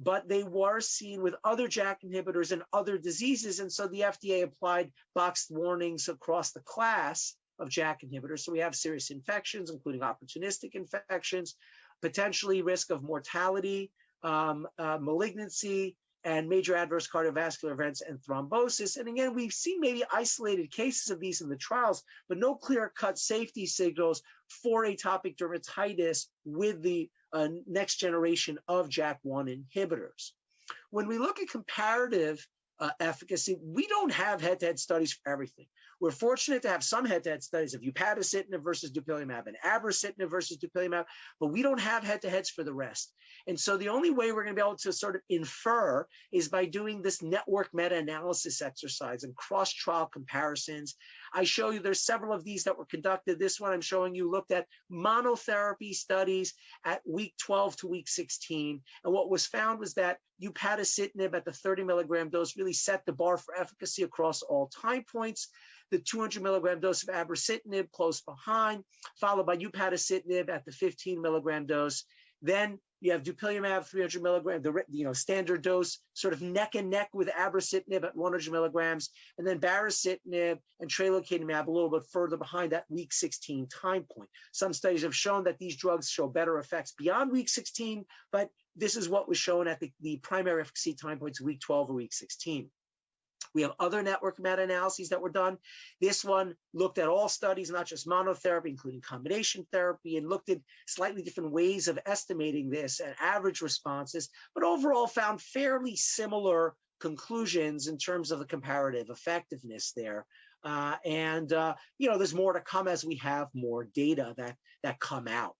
but they were seen with other JAK inhibitors and other diseases. And so the FDA applied boxed warnings across the class of JAK inhibitors. So we have serious infections, including opportunistic infections, potentially risk of mortality, malignancy, and major adverse cardiovascular events and thrombosis. And again, we've seen maybe isolated cases of these in the trials, but no clear-cut safety signals for atopic dermatitis with the next generation of JAK1 inhibitors. When we look at comparative efficacy, we don't have head-to-head studies for everything. We're fortunate to have some head-to-head studies of upadacitinib versus dupilumab and abrocitinib versus dupilumab, but we don't have head-to-heads for the rest. And so the only way we're going to be able to sort of infer is by doing this network meta-analysis exercise and cross-trial comparisons. I show you there's several of these that were conducted. This one I'm showing you looked at monotherapy studies at week 12 to week 16. And what was found was that upadacitinib at the 30 milligram dose really set the bar for efficacy across all time points. The 200 milligram dose of abrocitinib close behind, followed by upadacitinib at the 15 milligram dose. Then you have dupilumab 300 milligram, the standard dose, sort of neck and neck with abrocitinib at 100 milligrams, and then baricitinib and tralokinumab a little bit further behind that week 16 time point. Some studies have shown that these drugs show better effects beyond week 16, but this is what was shown at the primary efficacy time points, week 12 or week 16. We have other network meta-analyses that were done. This one looked at all studies, not just monotherapy, including combination therapy, and looked at slightly different ways of estimating this and average responses, but overall found fairly similar conclusions in terms of the comparative effectiveness there. There's more to come as we have more data that come out.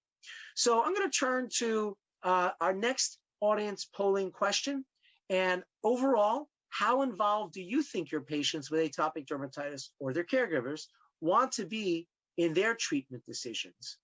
So I'm going to turn to our next audience polling question. And overall, how involved do you think your patients with atopic dermatitis or their caregivers want to be in their treatment decisions?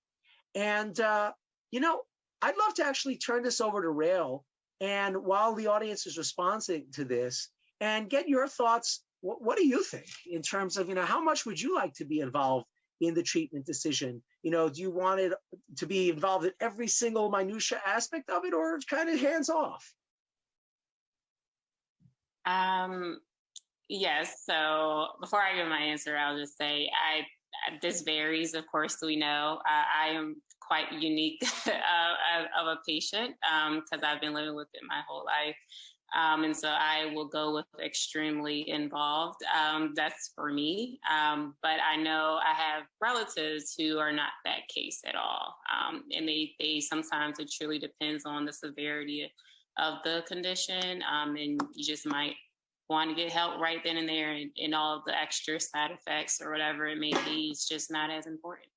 And, I'd love to actually turn this over to Rael. And while the audience is responding to this, and get your thoughts, what do you think in terms of, how much would you like to be involved in the treatment decision? Do you want it to be involved in every single minutia aspect of it, or kind of hands off? Yes. So before I give my answer, I'll just say this varies. Of course, we know I am quite unique of a patient because I've been living with it my whole life. And so I will go with extremely involved. That's for me. But I know I have relatives who are not that case at all. And they sometimes it truly depends on the severity of the condition. And you just might want to get help right then and there, and all of the extra side effects or whatever it may be, it's just not as important.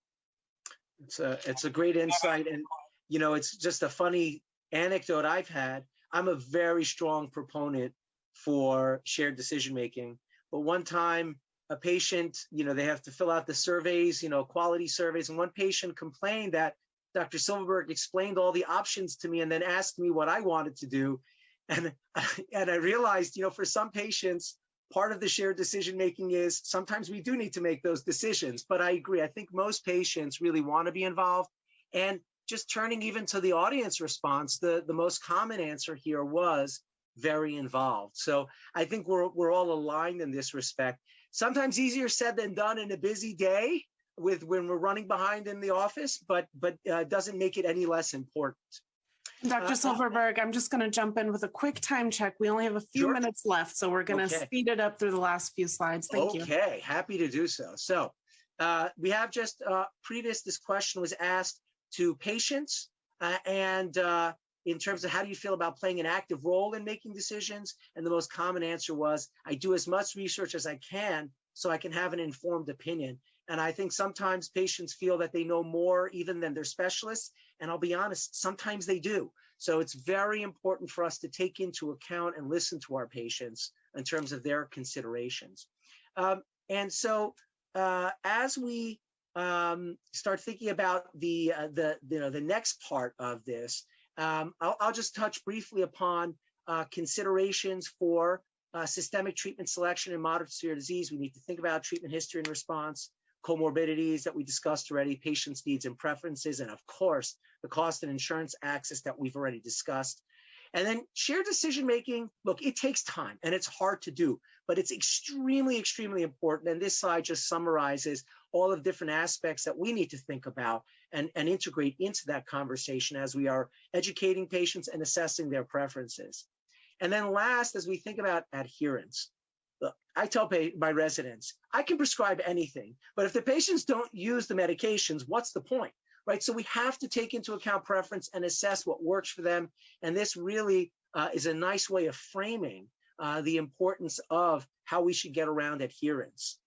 It's a great insight. And, it's just a funny anecdote I've had. I'm a very strong proponent for shared decision-making. But one time a patient, they have to fill out the surveys, quality surveys. And one patient complained that Dr. Silverberg explained all the options to me and then asked me what I wanted to do. And I realized, for some patients, part of the shared decision-making is sometimes we do need to make those decisions. But I agree. I think most patients really want to be involved. And just turning even to the audience response, the most common answer here was very involved. So I think we're all aligned in this respect. Sometimes easier said than done in a busy day when we're running behind in the office, but doesn't make it any less important. Dr. Silverberg, I'm just going to jump in with a quick time check. We only have a few minutes left, so we're going to speed it up through the last few slides. Thank you. Okay, happy to do so. So we have just this question was asked to patients and in terms of how do you feel about playing an active role in making decisions? And the most common answer was, I do as much research as I can so I can have an informed opinion. And I think sometimes patients feel that they know more even than their specialists. And I'll be honest, sometimes they do. So it's very important for us to take into account and listen to our patients in terms of their considerations. And so as we start thinking about the next part of this, I'll just touch briefly upon considerations for systemic treatment selection in moderate to severe disease. We need to think about treatment history and response, comorbidities that we discussed already, patients' needs and preferences, and of course, the cost and insurance access that we've already discussed. And then shared decision-making, look, it takes time and it's hard to do, but it's extremely, extremely important. And this slide just summarizes all of the different aspects that we need to think about and integrate into that conversation as we are educating patients and assessing their preferences. And then last, as we think about adherence, look, I tell my residents, I can prescribe anything, but if the patients don't use the medications, what's the point, right? So we have to take into account preference and assess what works for them. And this really is a nice way of framing the importance of how we should get around adherence.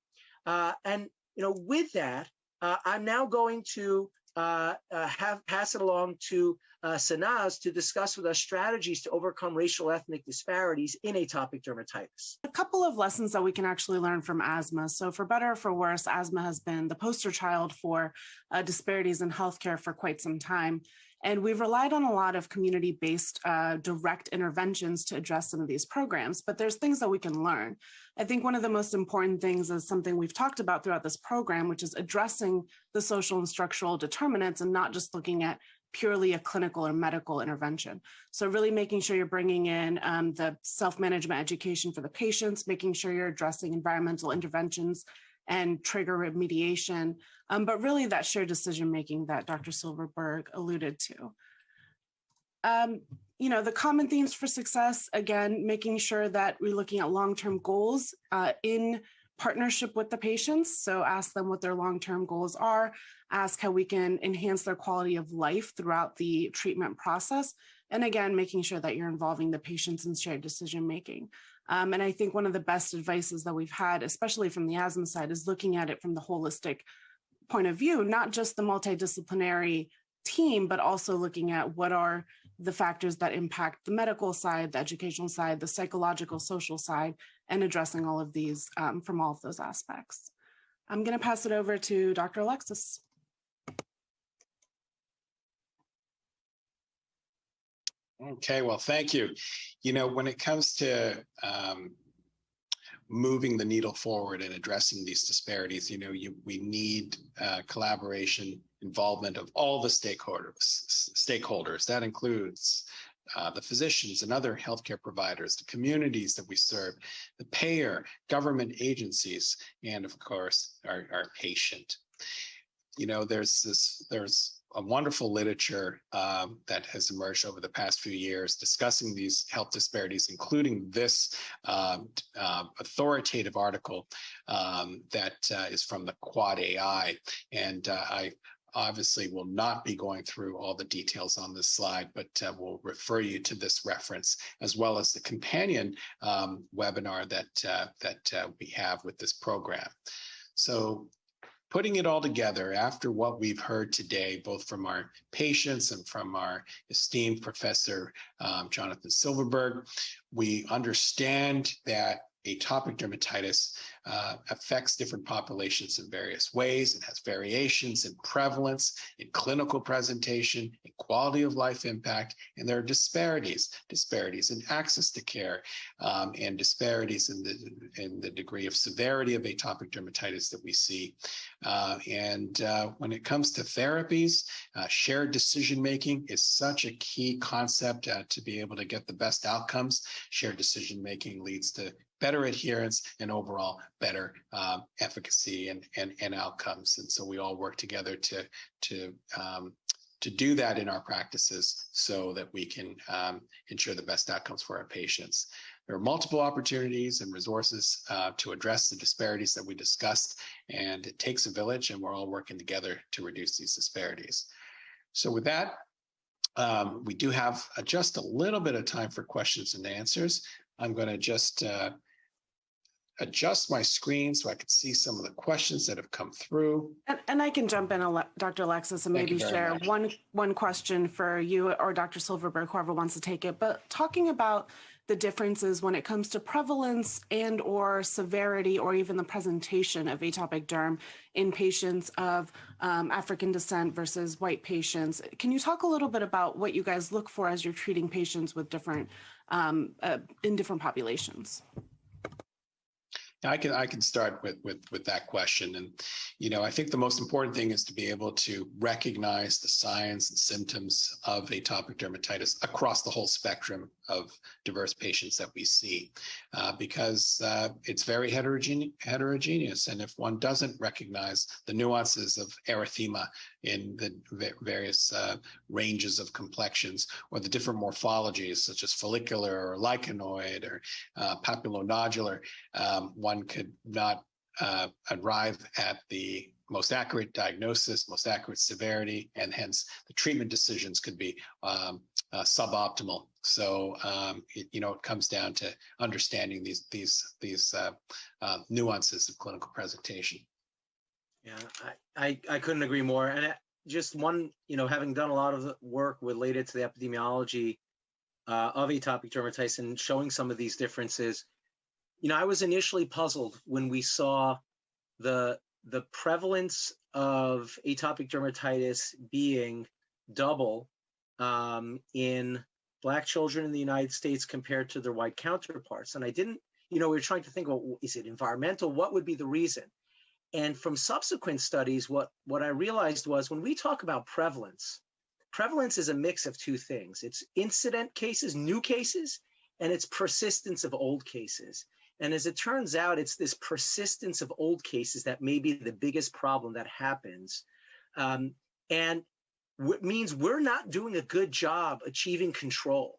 With that, I'm now going to pass it along to Sanaz to discuss with us strategies to overcome racial ethnic disparities in atopic dermatitis. A couple of lessons that we can actually learn from asthma. So for better or for worse, asthma has been the poster child for disparities in healthcare for quite some time. And we've relied on a lot of community-based direct interventions to address some of these programs, but there's things that we can learn. I think one of the most important things is something we've talked about throughout this program, which is addressing the social and structural determinants and not just looking at purely a clinical or medical intervention. So really making sure you're bringing in the self-management education for the patients, making sure you're addressing environmental interventions and trigger remediation, but really that shared decision-making that Dr. Silverberg alluded to. the common themes for success, again, making sure that we're looking at long-term goals in partnership with the patients. So ask them what their long-term goals are, ask how we can enhance their quality of life throughout the treatment process. And again, making sure that you're involving the patients in shared decision-making. And I think one of the best advices that we've had, especially from the asthma side, is looking at it from the holistic point of view, not just the multidisciplinary team, but also looking at what are the factors that impact the medical side, the educational side, the psychological, social side, and addressing all of these from all of those aspects. I'm going to pass it over to Dr. Alexis. Okay, well, thank you. When it comes to moving the needle forward and addressing these disparities, we need collaboration, involvement of all the stakeholders. That includes the physicians and other healthcare providers, the communities that we serve, the payer, government agencies, and of course, our patient. There's a wonderful literature that has emerged over the past few years discussing these health disparities, including this authoritative article that is from the Quad AI. And I obviously will not be going through all the details on this slide, but we'll refer you to this reference, as well as the companion webinar that we have with this program. So putting it all together after what we've heard today, both from our patients and from our esteemed Professor Jonathan Silverberg, we understand that atopic dermatitis affects different populations in various ways. It has variations in prevalence, in clinical presentation, in quality of life impact, and there are disparities in access to care, and disparities in the degree of severity of atopic dermatitis that we see. And when it comes to therapies, shared decision-making is such a key concept to be able to get the best outcomes. Shared decision-making leads to better adherence and overall better efficacy and outcomes. And so we all work together to do that in our practices so that we can ensure the best outcomes for our patients. There are multiple opportunities and resources to address the disparities that we discussed, and it takes a village, and we're all working together to reduce these disparities. So with that, we do have just a little bit of time for questions and answers. I'm going to just adjust my screen so I can see some of the questions that have come through. And I can jump in, Dr. Alexis, and maybe share one question for you or Dr. Silverberg, whoever wants to take it. But talking about the differences when it comes to prevalence and or severity or even the presentation of atopic derm in patients of African descent versus white patients. Can you talk a little bit about what you guys look for as you're treating patients with different in different populations? I can start with that question. And, I think the most important thing is to be able to recognize the signs and symptoms of atopic dermatitis across the whole spectrum of diverse patients that we see, because it's very heterogeneous. And if one doesn't recognize the nuances of erythema in the various ranges of complexions, or the different morphologies such as follicular or lichenoid or papulonodular, one could not arrive at the most accurate diagnosis, most accurate severity, and hence the treatment decisions could be suboptimal. So it comes down to understanding these nuances of clinical presentation. Yeah, I couldn't agree more. And just one, having done a lot of the work related to the epidemiology of atopic dermatitis and showing some of these differences, I was initially puzzled when we saw the prevalence of atopic dermatitis being double in Black children in the United States compared to their white counterparts. And I didn't, we were trying to think, well, is it environmental? What would be the reason? And from subsequent studies, what I realized was when we talk about prevalence is a mix of two things. It's incident cases, new cases, and it's persistence of old cases. And as it turns out, it's this persistence of old cases that may be the biggest problem that happens. And it means we're not doing a good job achieving control.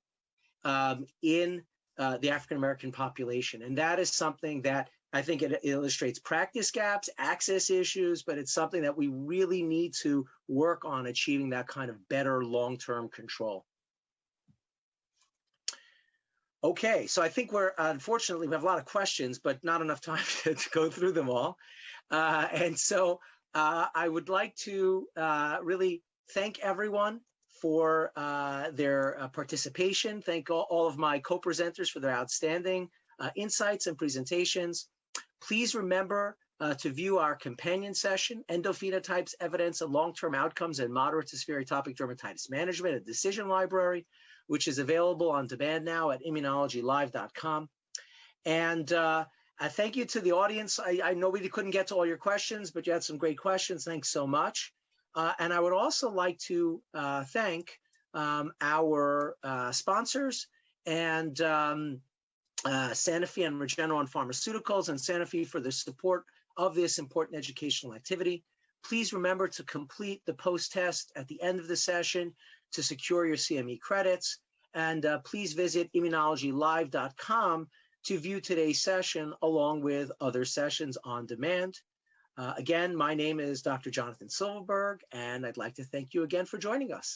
in the African American population. And that is something that I think it illustrates practice gaps, access issues, but it's something that we really need to work on achieving that kind of better long-term control. Okay, so I think unfortunately, we have a lot of questions, but not enough time to go through them all. And so I would like to really thank everyone for their participation. Thank all of my co-presenters for their outstanding insights and presentations. Please remember to view our companion session, Endophenotypes, Evidence and Long-Term Outcomes in Moderate to Severe Atopic Dermatitis Management, a Decision Library, which is available on demand now at immunologylive.com. And thank you to the audience. I know we couldn't get to all your questions, but you had some great questions. Thanks so much. And I would also like to thank our sponsors and Sanofi and Regeneron Pharmaceuticals and Sanofi for the support of this important educational activity. Please remember to complete the post-test at the end of the session to secure your CME credits. And please visit immunologylive.com to view today's session along with other sessions on demand. Again, my name is Dr. Jonathan Silverberg, and I'd like to thank you again for joining us.